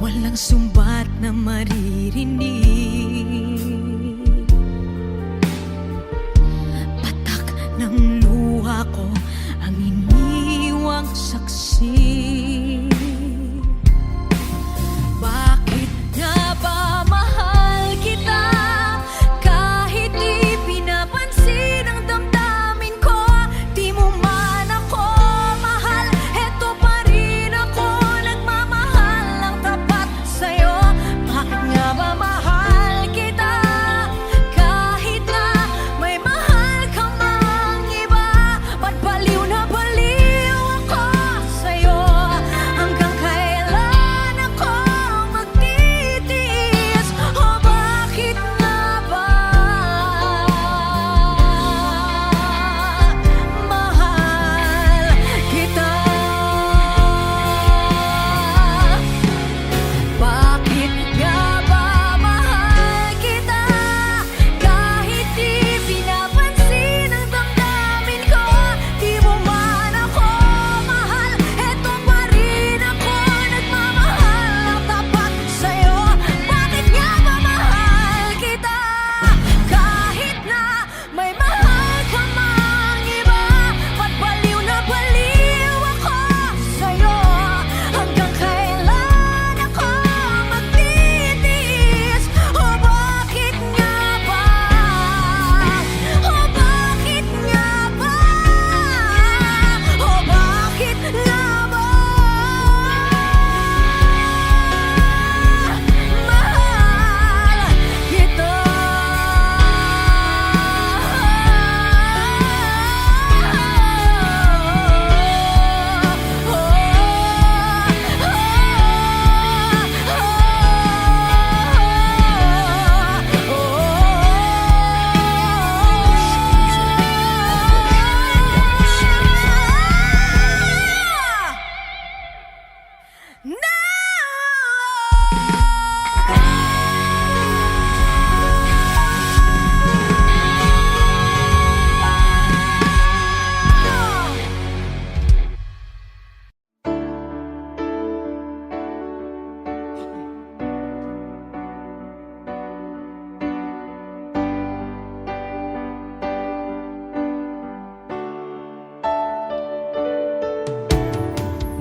Walang sumbat na maririnig, patak ng luha ko ang iniwang saksi. Bakit nga ba mahal kita kahit di pinapansin ang damdamin ko? Di mo man ako mahal, eto pa rin ako nagmamahal ng tapat sa'yo. Bakit nga ba mahal kita kahit na may mahal ka mang iba? Ba't baliw na baliw ako sa'yo? Hanggang kailan ako magtitiis? O bakit nga ba mahal kita? Bakit nga ba mahal kita kahit di pinapansin ang damdamin ko? Di mo man ako mahal, eto pa rin ako nagmamahal ng tapat sa'yo. Bakit nga ba mahal kita kahit na may mahal ka mang iba? Ba't baliw na baliw ako sa'yo? Hanggang kailan ako magtitiis? O bakit nga ba? O bakit nga ba? O bakit nga ba? Mahal kita.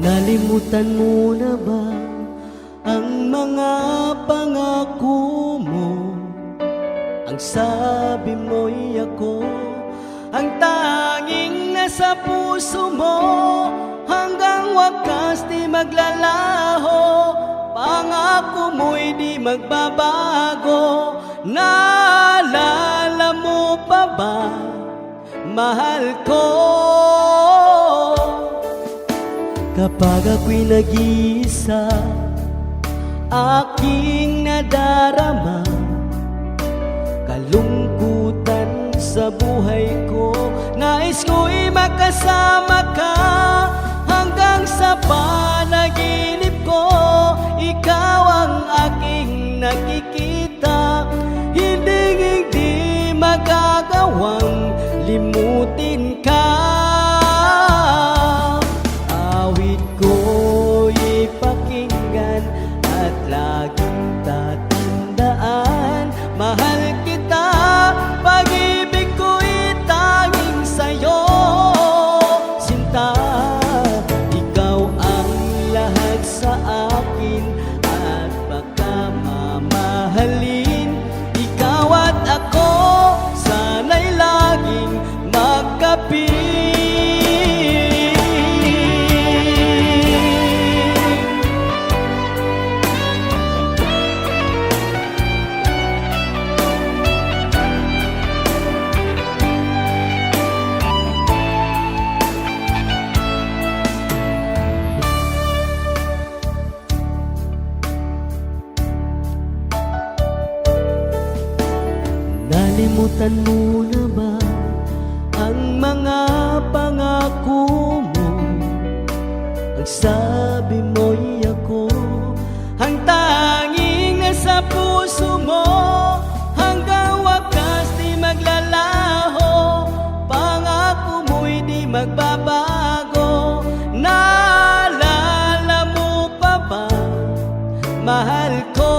Nalimutan mo na ba ang mga pangako mo? Ang sabi mo'y ako ang tanging nasa puso mo. Hanggang wakas di maglalaho, pangako mo'y di magbabago. Naalala mo pa ba, mahal ko? Kapag ako'y nag-iisa, aking nadarama kalungkutan sa buhay ko. Nais ko'y makasama ka hanggang sa panaginip ko. Ikaw ang aking nakikita, hindi magagawang limutin ka. Awit ko'y pakinggan at laging tatandaan, mahal kita, pag-ibig ko'y tanging sa'yo. Sinta, ikaw ang lahat sa akin at baka mamahalin. Ikaw at ako, sana'y laging magkapit. Nalimutan mo na ba ang mga pangako mo? Ang sabi mo'y ako ang tanging nasa puso mo. Hanggang wakas di maglalaho, pangako mo'y di magbabago. Naalala mo pa ba, mahal ko?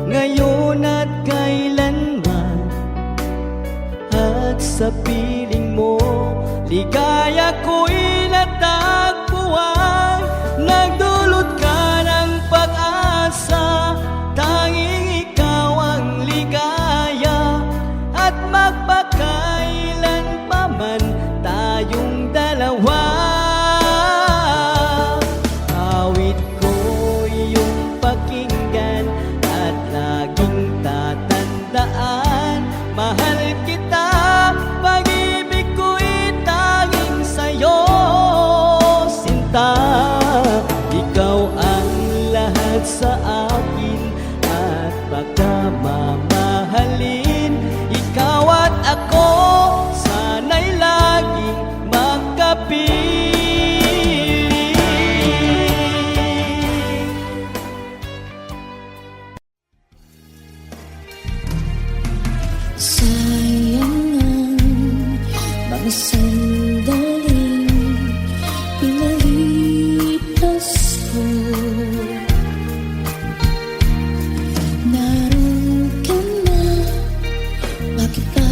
Ngayon at kailanman, at sa piling mo, ligaya ko'y natagpuan. Nagdulot ka ng pag-asa, tanging ikaw ang ligaya. At magpakailan pa man tayong dalawa. Awit ko iyong pakinggan at laging tatandaan, mahal kita, pag-ibig ko'y tanging sa'yo. Sinta, ikaw ang lahat sa akin at baka mamahalin. Ikaw at ako, sana'y laging magkapit. Sayang ang mga sandaling pinalipas ko. Naroon ka na, bakit ba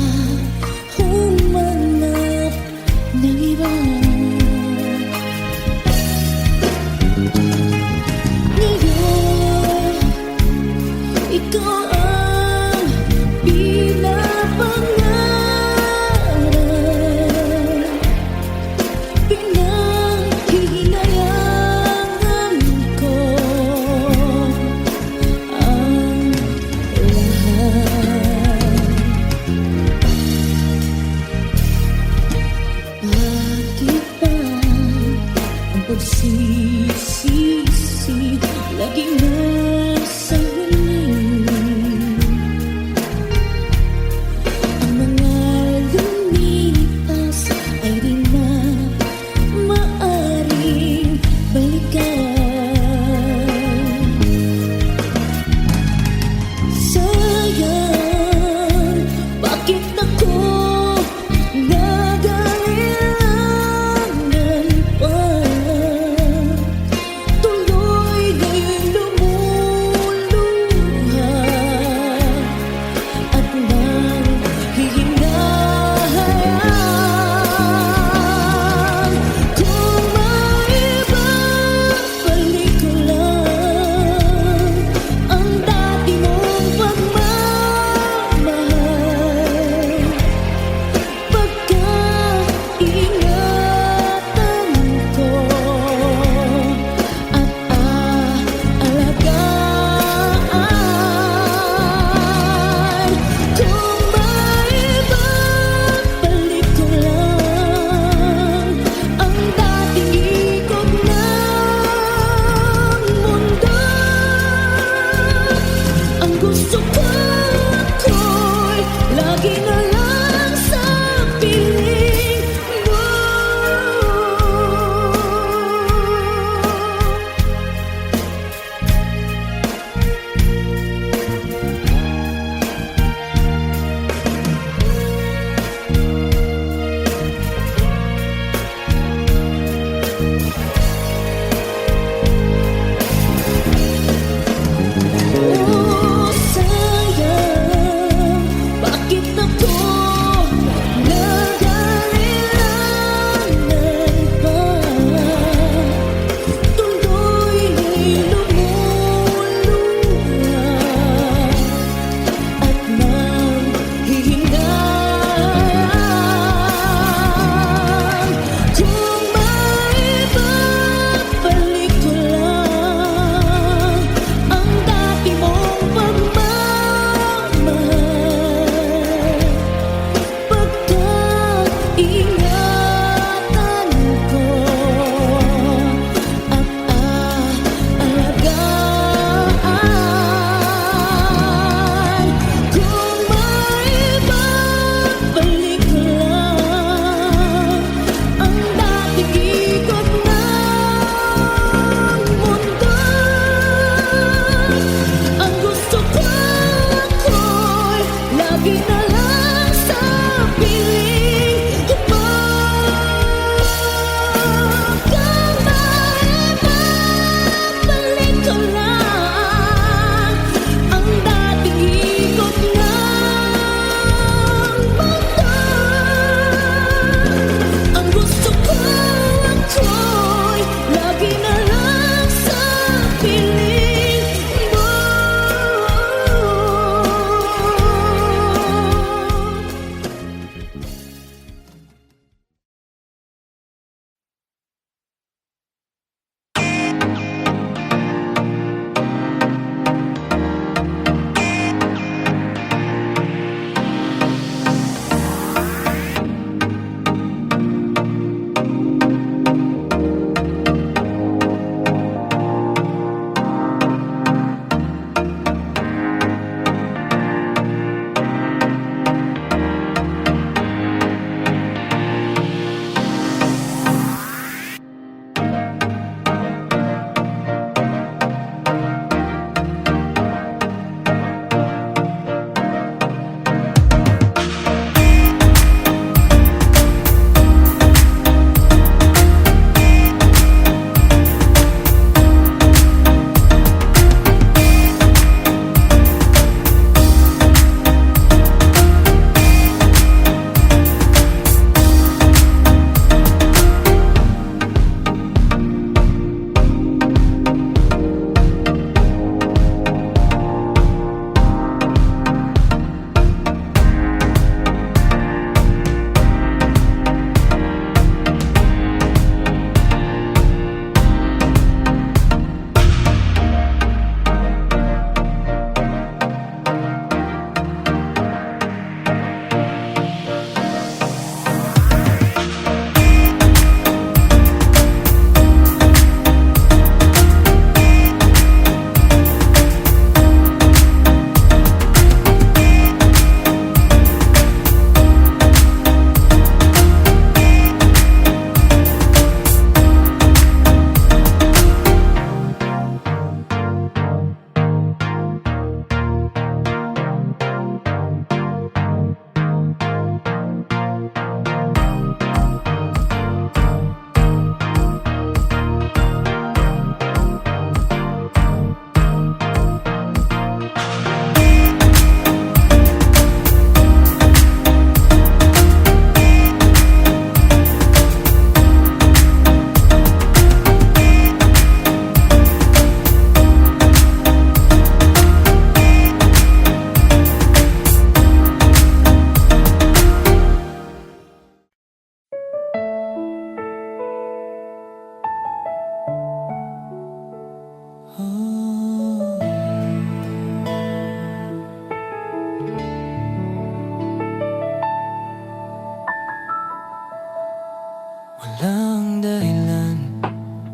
Walang dahilan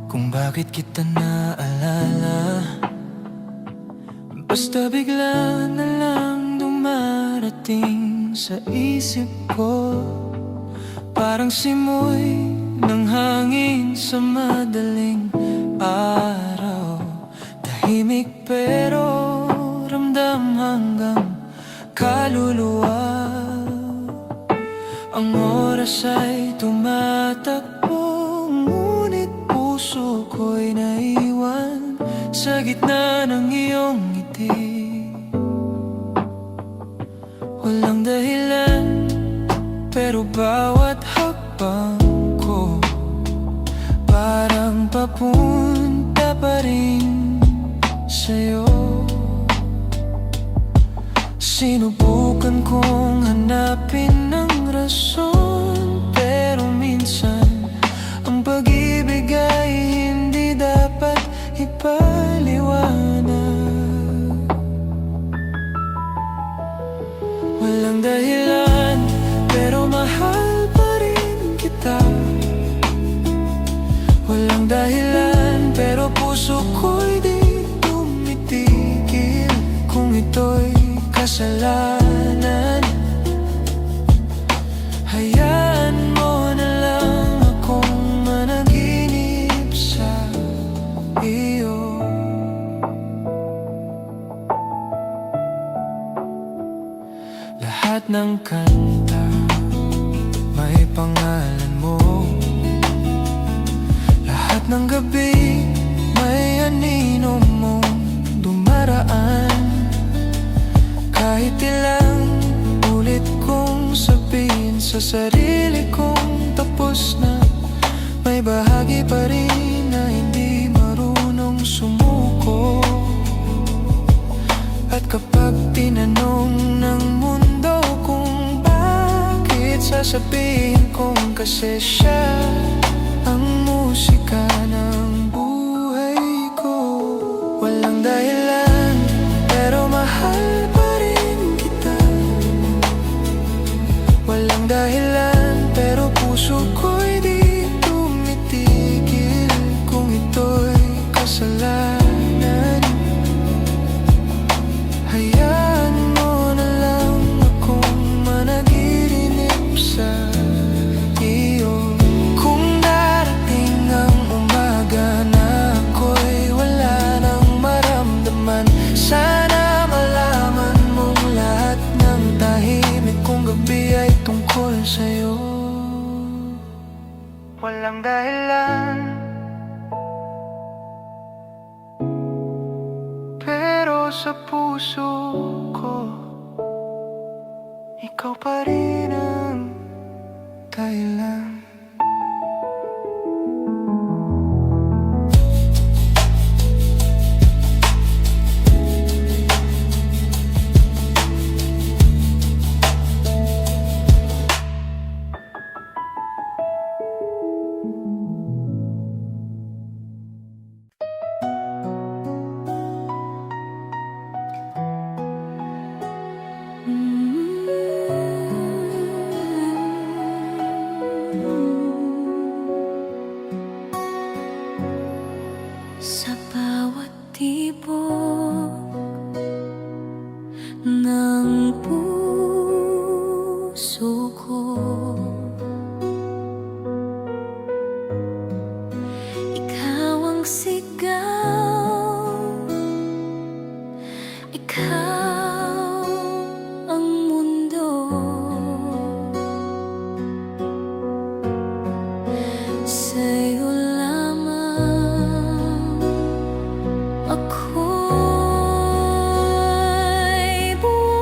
kung bakit kita naalala, basta bigla na lang dumarating sa isip ko. Parang simoy ng hangin sa madaling araw. Tahimik pero ramdam hanggang kaluluwa. Ang oras ay tumatakbo, ngunit puso ko'y naiwan sa gitna ng iyong ngiti. Walang dahilan, pero bawat hakbang ko parang papunta pa rin sa'yo. Sinubukan kong hanapin ng rason, pero minsan ang pag-ibig ay hindi dapat ipaliwanag. Walang dahilan, pero mahal pa rin kita. Walang dahilan, pero puso ko'y di tumitigil. Kung ito'y kasalanan, hayaan mo na lang akong managinip sa iyo. Lahat ng kanta may pangalan mo. Lahat ng gabi may anino mong dumaraan. Kahit ilang ulit kong sabihin sa sarili kong tapos na, may bahagi pa rin na hindi marunong sumuko. At kapag tinanong ng mundo kung bakit, sasabihin kong kasi siya ang musika ng buhay ko. Walang dahilan, pero mahal pa rin kita. Walang dahilan, pero puso ko'y di tumitigil. Kung ito'y kasalanan, hayaan mo na lang akong managinip sa iyo. Kung darating ang umaga na ako'y wala nang maramdaman, sana malaman mong lahat ng tahimik kong gabi ay tungkol sa'yo. Walang dahilan, pero sa puso ko ikaw pa rin ang dahilan. Sa bawat tibok ng puso ko, ikaw ang sigaw, ikaw ang mundo. Sa'yo lamang ako'y buo,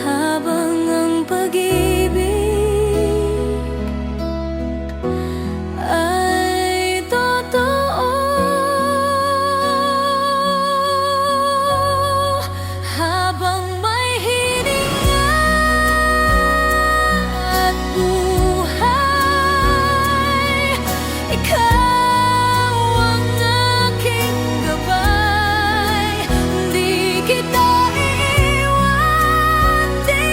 habang ang pag-ibig ay totoo. Habang may hininga at buhay, ikaw ang aking gabay. Di kita iiwan, di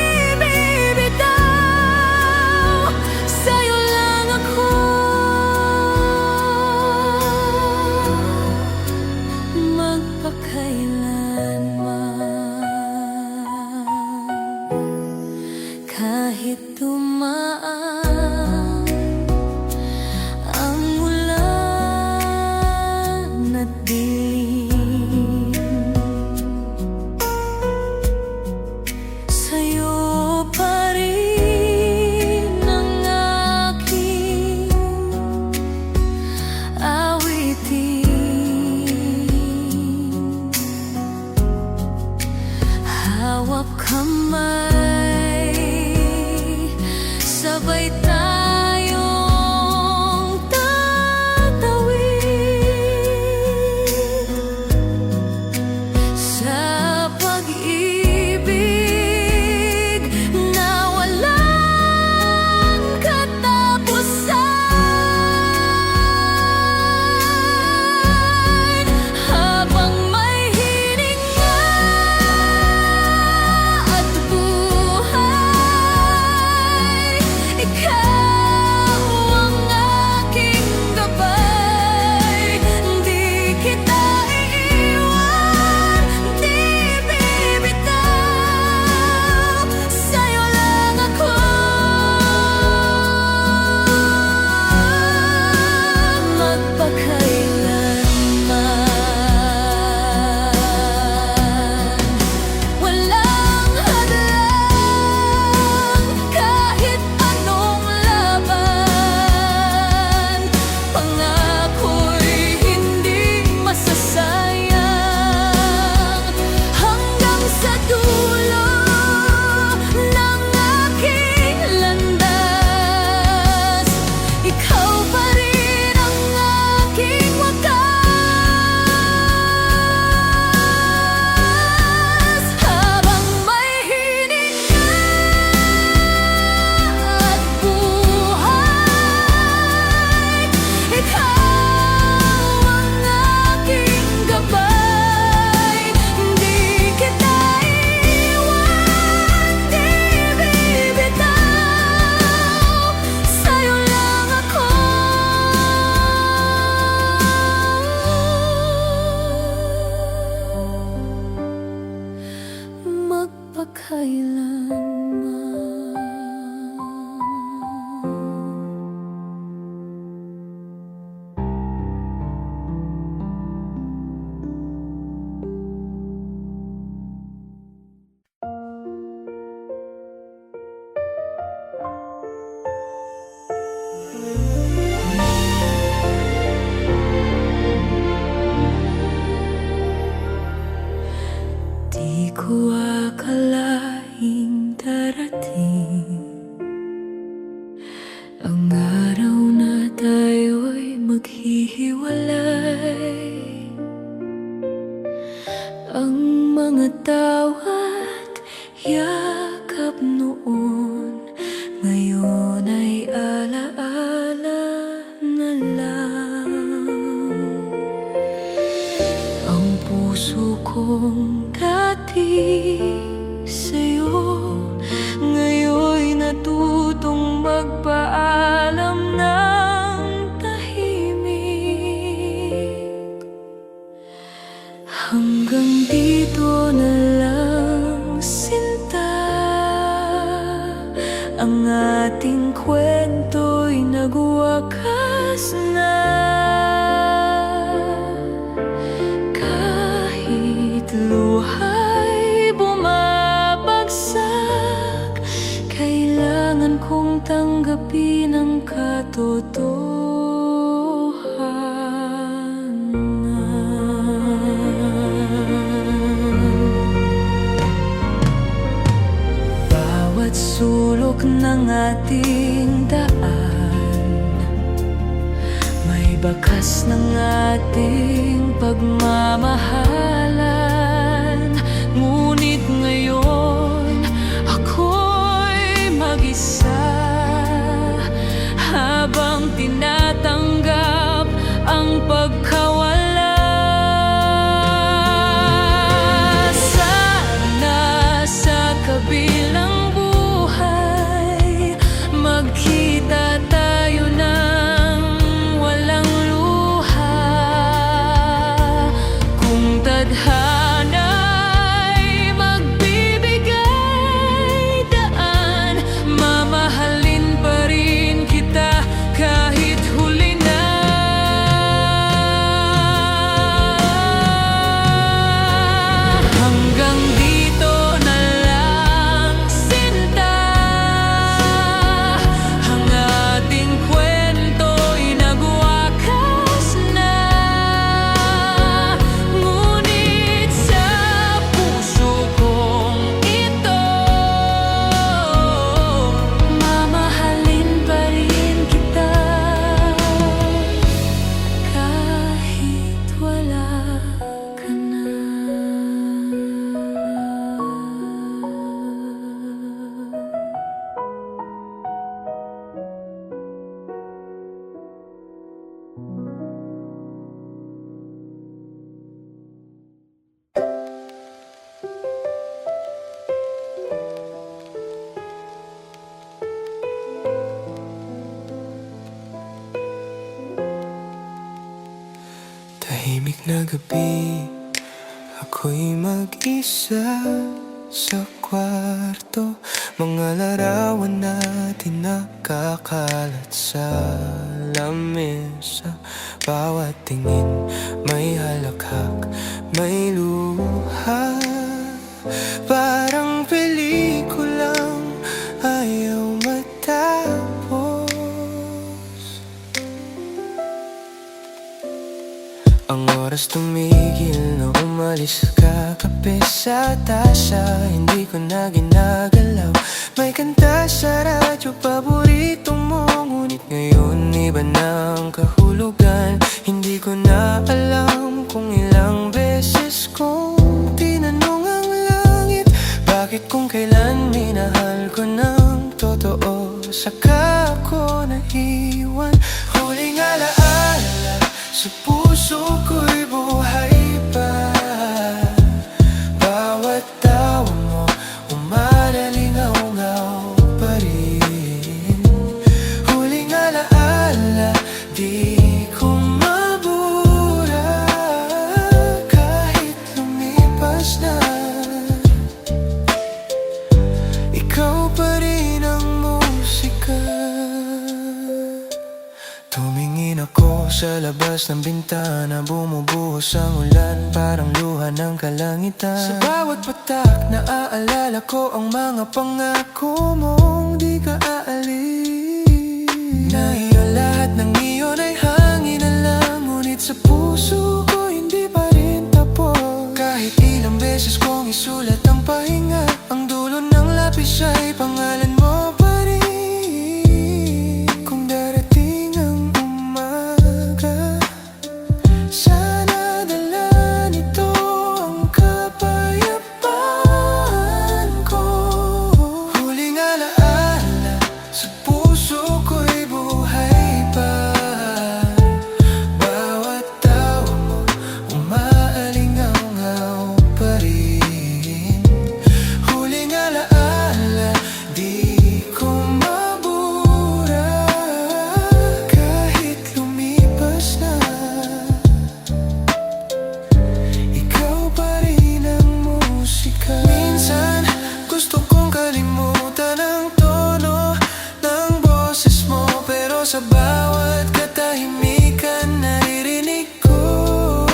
hawap kamay, sabay tayong tatawid sa pag-ibig na walang katapusan. Habang may hininga at buhay, ikaw ang aking gabay. Di kita iiwan, di bibitaw, sa'yo lang ako magpakailanman. Walang hadlang kahit anong laban, pangako'y hindi masasayang. Hanggang sa dulo ng aking landas, ikaw pa rin ang aking wakas. Habang may hininga at buhay, ikaw ang aking gabay. Di kita iiwan, di bibitaw, sa'yo lang ako magpakailanman. Di ko akalaing darating ang araw na tayo'y maghihiwalay. Ang mga tawat yakap noon, ngayon ay alaala na lang. Ang puso kong dati sa'yo, ngayon'y natutong magpaalam ng tahimik. Hanggang dito na lang, sinta, ang ating kwento'y nagwakas na. Kahit luha'y bumabagsak, kailangan kong tanggapin ang katotohanan. Bawat sulok ng ating daan, may bakas ng ating pagmamahalan. Ngunit ngayon ako'y mag-isa, habang tinatanggap ang pagkawala. Sana sa kabilang buhay magkita tayo ng walang luha. Kung na gabi, ako'y mag-isa sa kwarto. Mga larawan natin nakakalat sa lamesa. Bawat tingin may halakhak, may luha. Parang pelikulang ayaw matapos. Ang oras tumigil na umalis ka. Kape sa tasa, hindi ko na ginagalaw. May kanta sa radyo, paborito mo. Ngunit ngayon iba na ang kahulugan. Hindi ko na alam kung ilang beses kong tinanong ang langit, bakit kung kailan minahal ko ng totoo, saka ako naiwan. Huling alaala sa puso ko'y buhay pa. Bawat tawa mo umalalingaw-ngaw pa rin. Huling alaala, di ko mabura kahit lumipas na. Ikaw pa rin ang musika. Tumingin ako sa labas ng bintana, bumubuhos ang ulan, parang luha ng kalangitan. Sa bawat patak, naaalala ko ang mga pangako mong di ka aalis. Na iyon lahat ng iyon ay hangin na lang, ngunit sa puso ko hindi pa rin tapos. Kahit ilang beses kong isulat ang pahinga, ang dulo ng lapis ay pangalan mo pa rin. Kung darating ang umaga, sana dala nito ang kapayapaan ko. Huling alaala sa puso ko'y buhay pa. Bawat tawa mo umaalingaw-ngaw pa rin. Huling alaala, di ko mabura kahit lumipas na. Ikaw pa rin ang musika. Minsan gusto kong kalimutan ang tono ng boses mo, pero sa bawat katahimikan naririnig ko.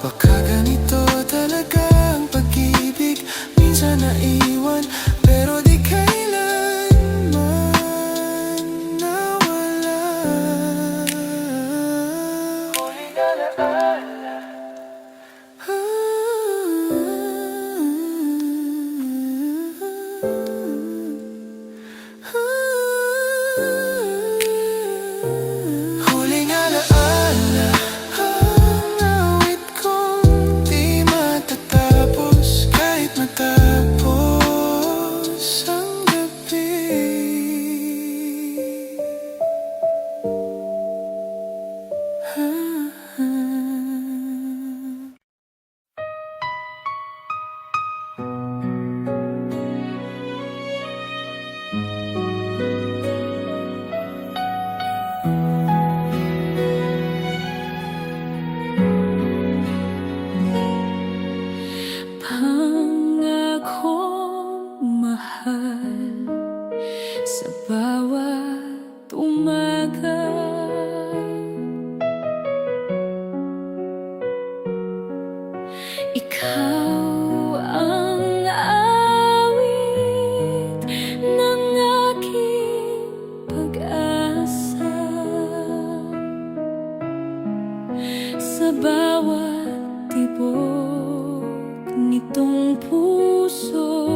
Baka ganito talaga ang pag-ibig, minsan naiwan pero di kailanman nawala. Huling alaala. Huling alaala, ang awit kong di matatapos kahit matapos ang gabi. Pangakong mahal sa bawat umaga. Ikaw ang awit ng aking pag-asa. Sa bawat tibok nitong puso,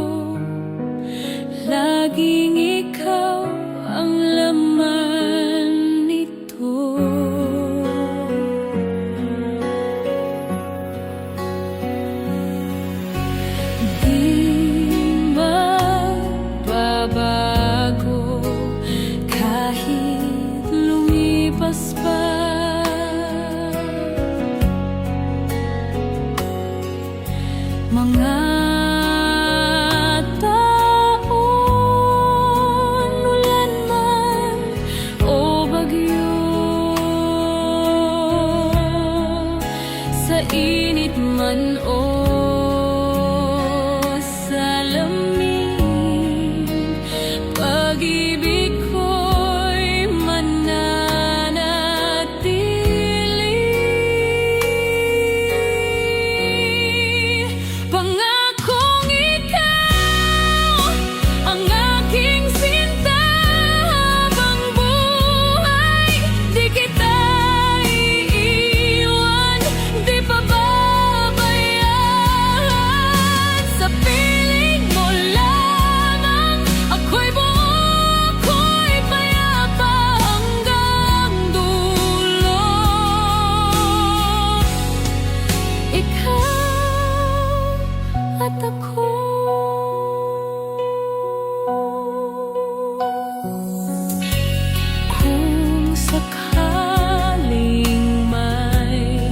laging ikaw ang laman nito. Di magbabago kahit lumipas pa. Mga taon ako. Kung sakaling may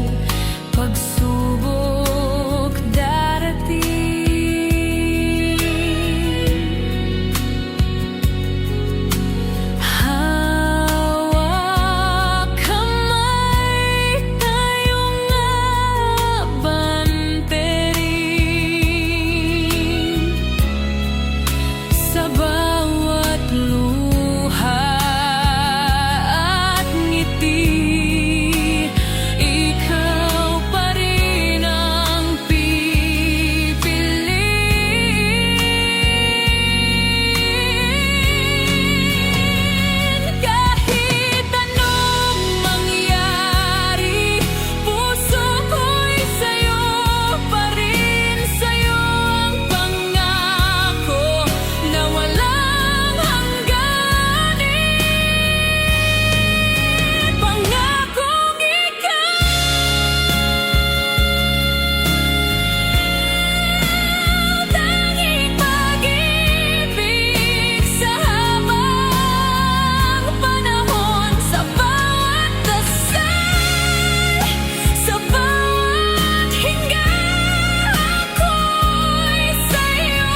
pagsubok darating, hawak kamay tayong abanterin sa bawat luha at ngiti. Ikaw pa rin ang pipiliin. Kahit anong mangyari, puso ko'y sa'yo pa rin. Sa'yo ang pangako na walang hangganin. Pangakong ikaw tanging pag-ibig sa habang panahon, sa bawat dasal, sa bawat hinga. Ako'y sa'yo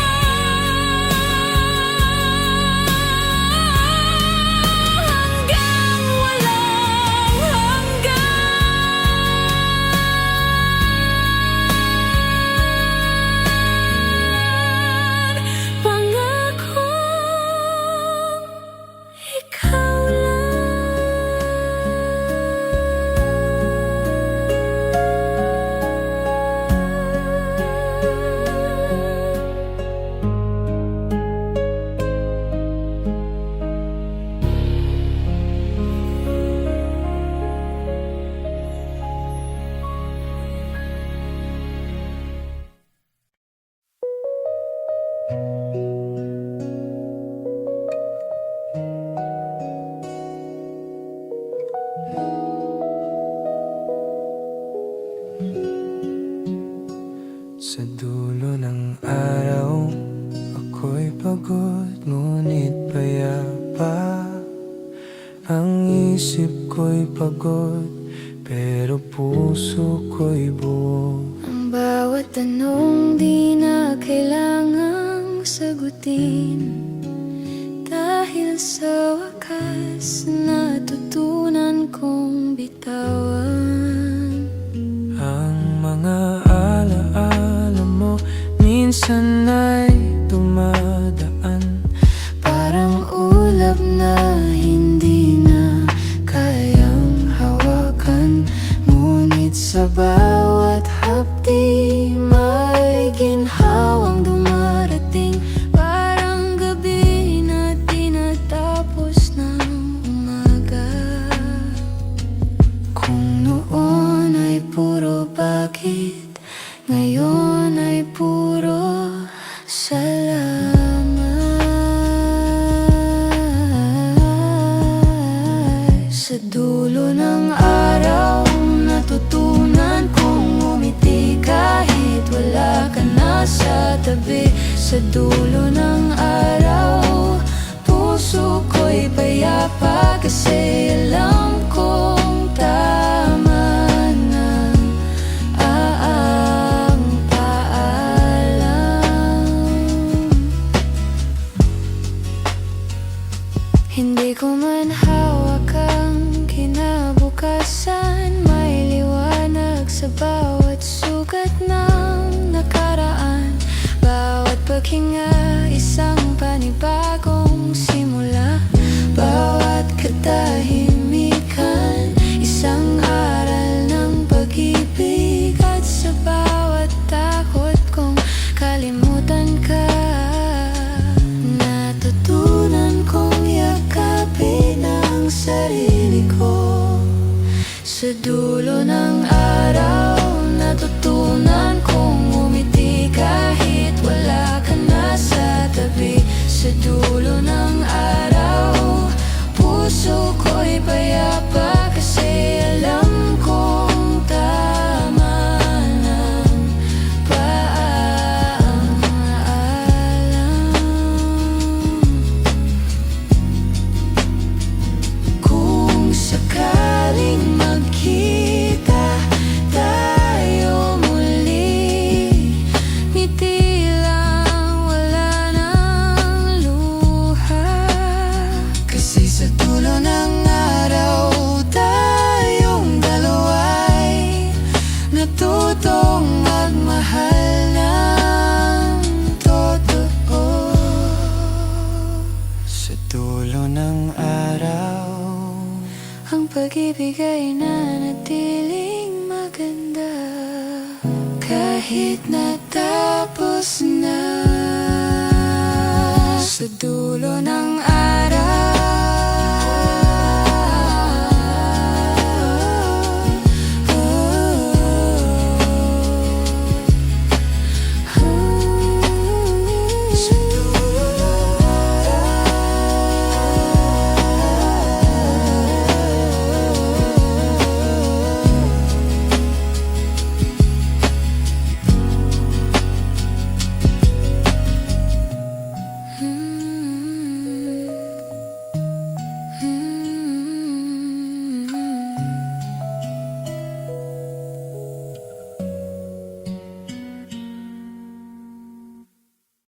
hanggang walang hanggan. Pangako ikaw lang. Sa dulo ng araw, ako'y pagod, ngunit payapa. Ang isip ko'y pagod, pero puso ko'y buo. Ang bawat tanong di na kailangang sagutin, dahil sa wakas natutunan kong bitawan. Ang mga alaala mo minsan ay dumadaan, Parang ulap na hindi na kayang hawakan, ngunit sa bawat hapdi may ginhawang dumarating. Parang gabi na tinatapos ng umaga. Kung noon ay puro bakit, ngayon ay puro salamat. Sa dulo ng araw, natutunan kong umiti kahit wala ka na sa tabi. Sa dulo ng araw, puso ko'y payapa kasi alam kong tama na ang paalam. Hindi ko man hawak ang kinabukasan, may liwanag sa bawat sugat ng nakaraan. Bawat paghinga, isang panibagong simula. Bawat katahimikan, isang aral ng pag-ibig. At sa bawat takot kong kalimutan ka, natutunan kong yakapin ang sarili ko. Sa dulo ng araw, natutunan kong umiti kahit wala ka na sa tabi. Sa dulo ng araw, puso ko'y payapa kasi alam kong tama ng paalam. pag-ibig ay nanatiling maganda. Kahit natapos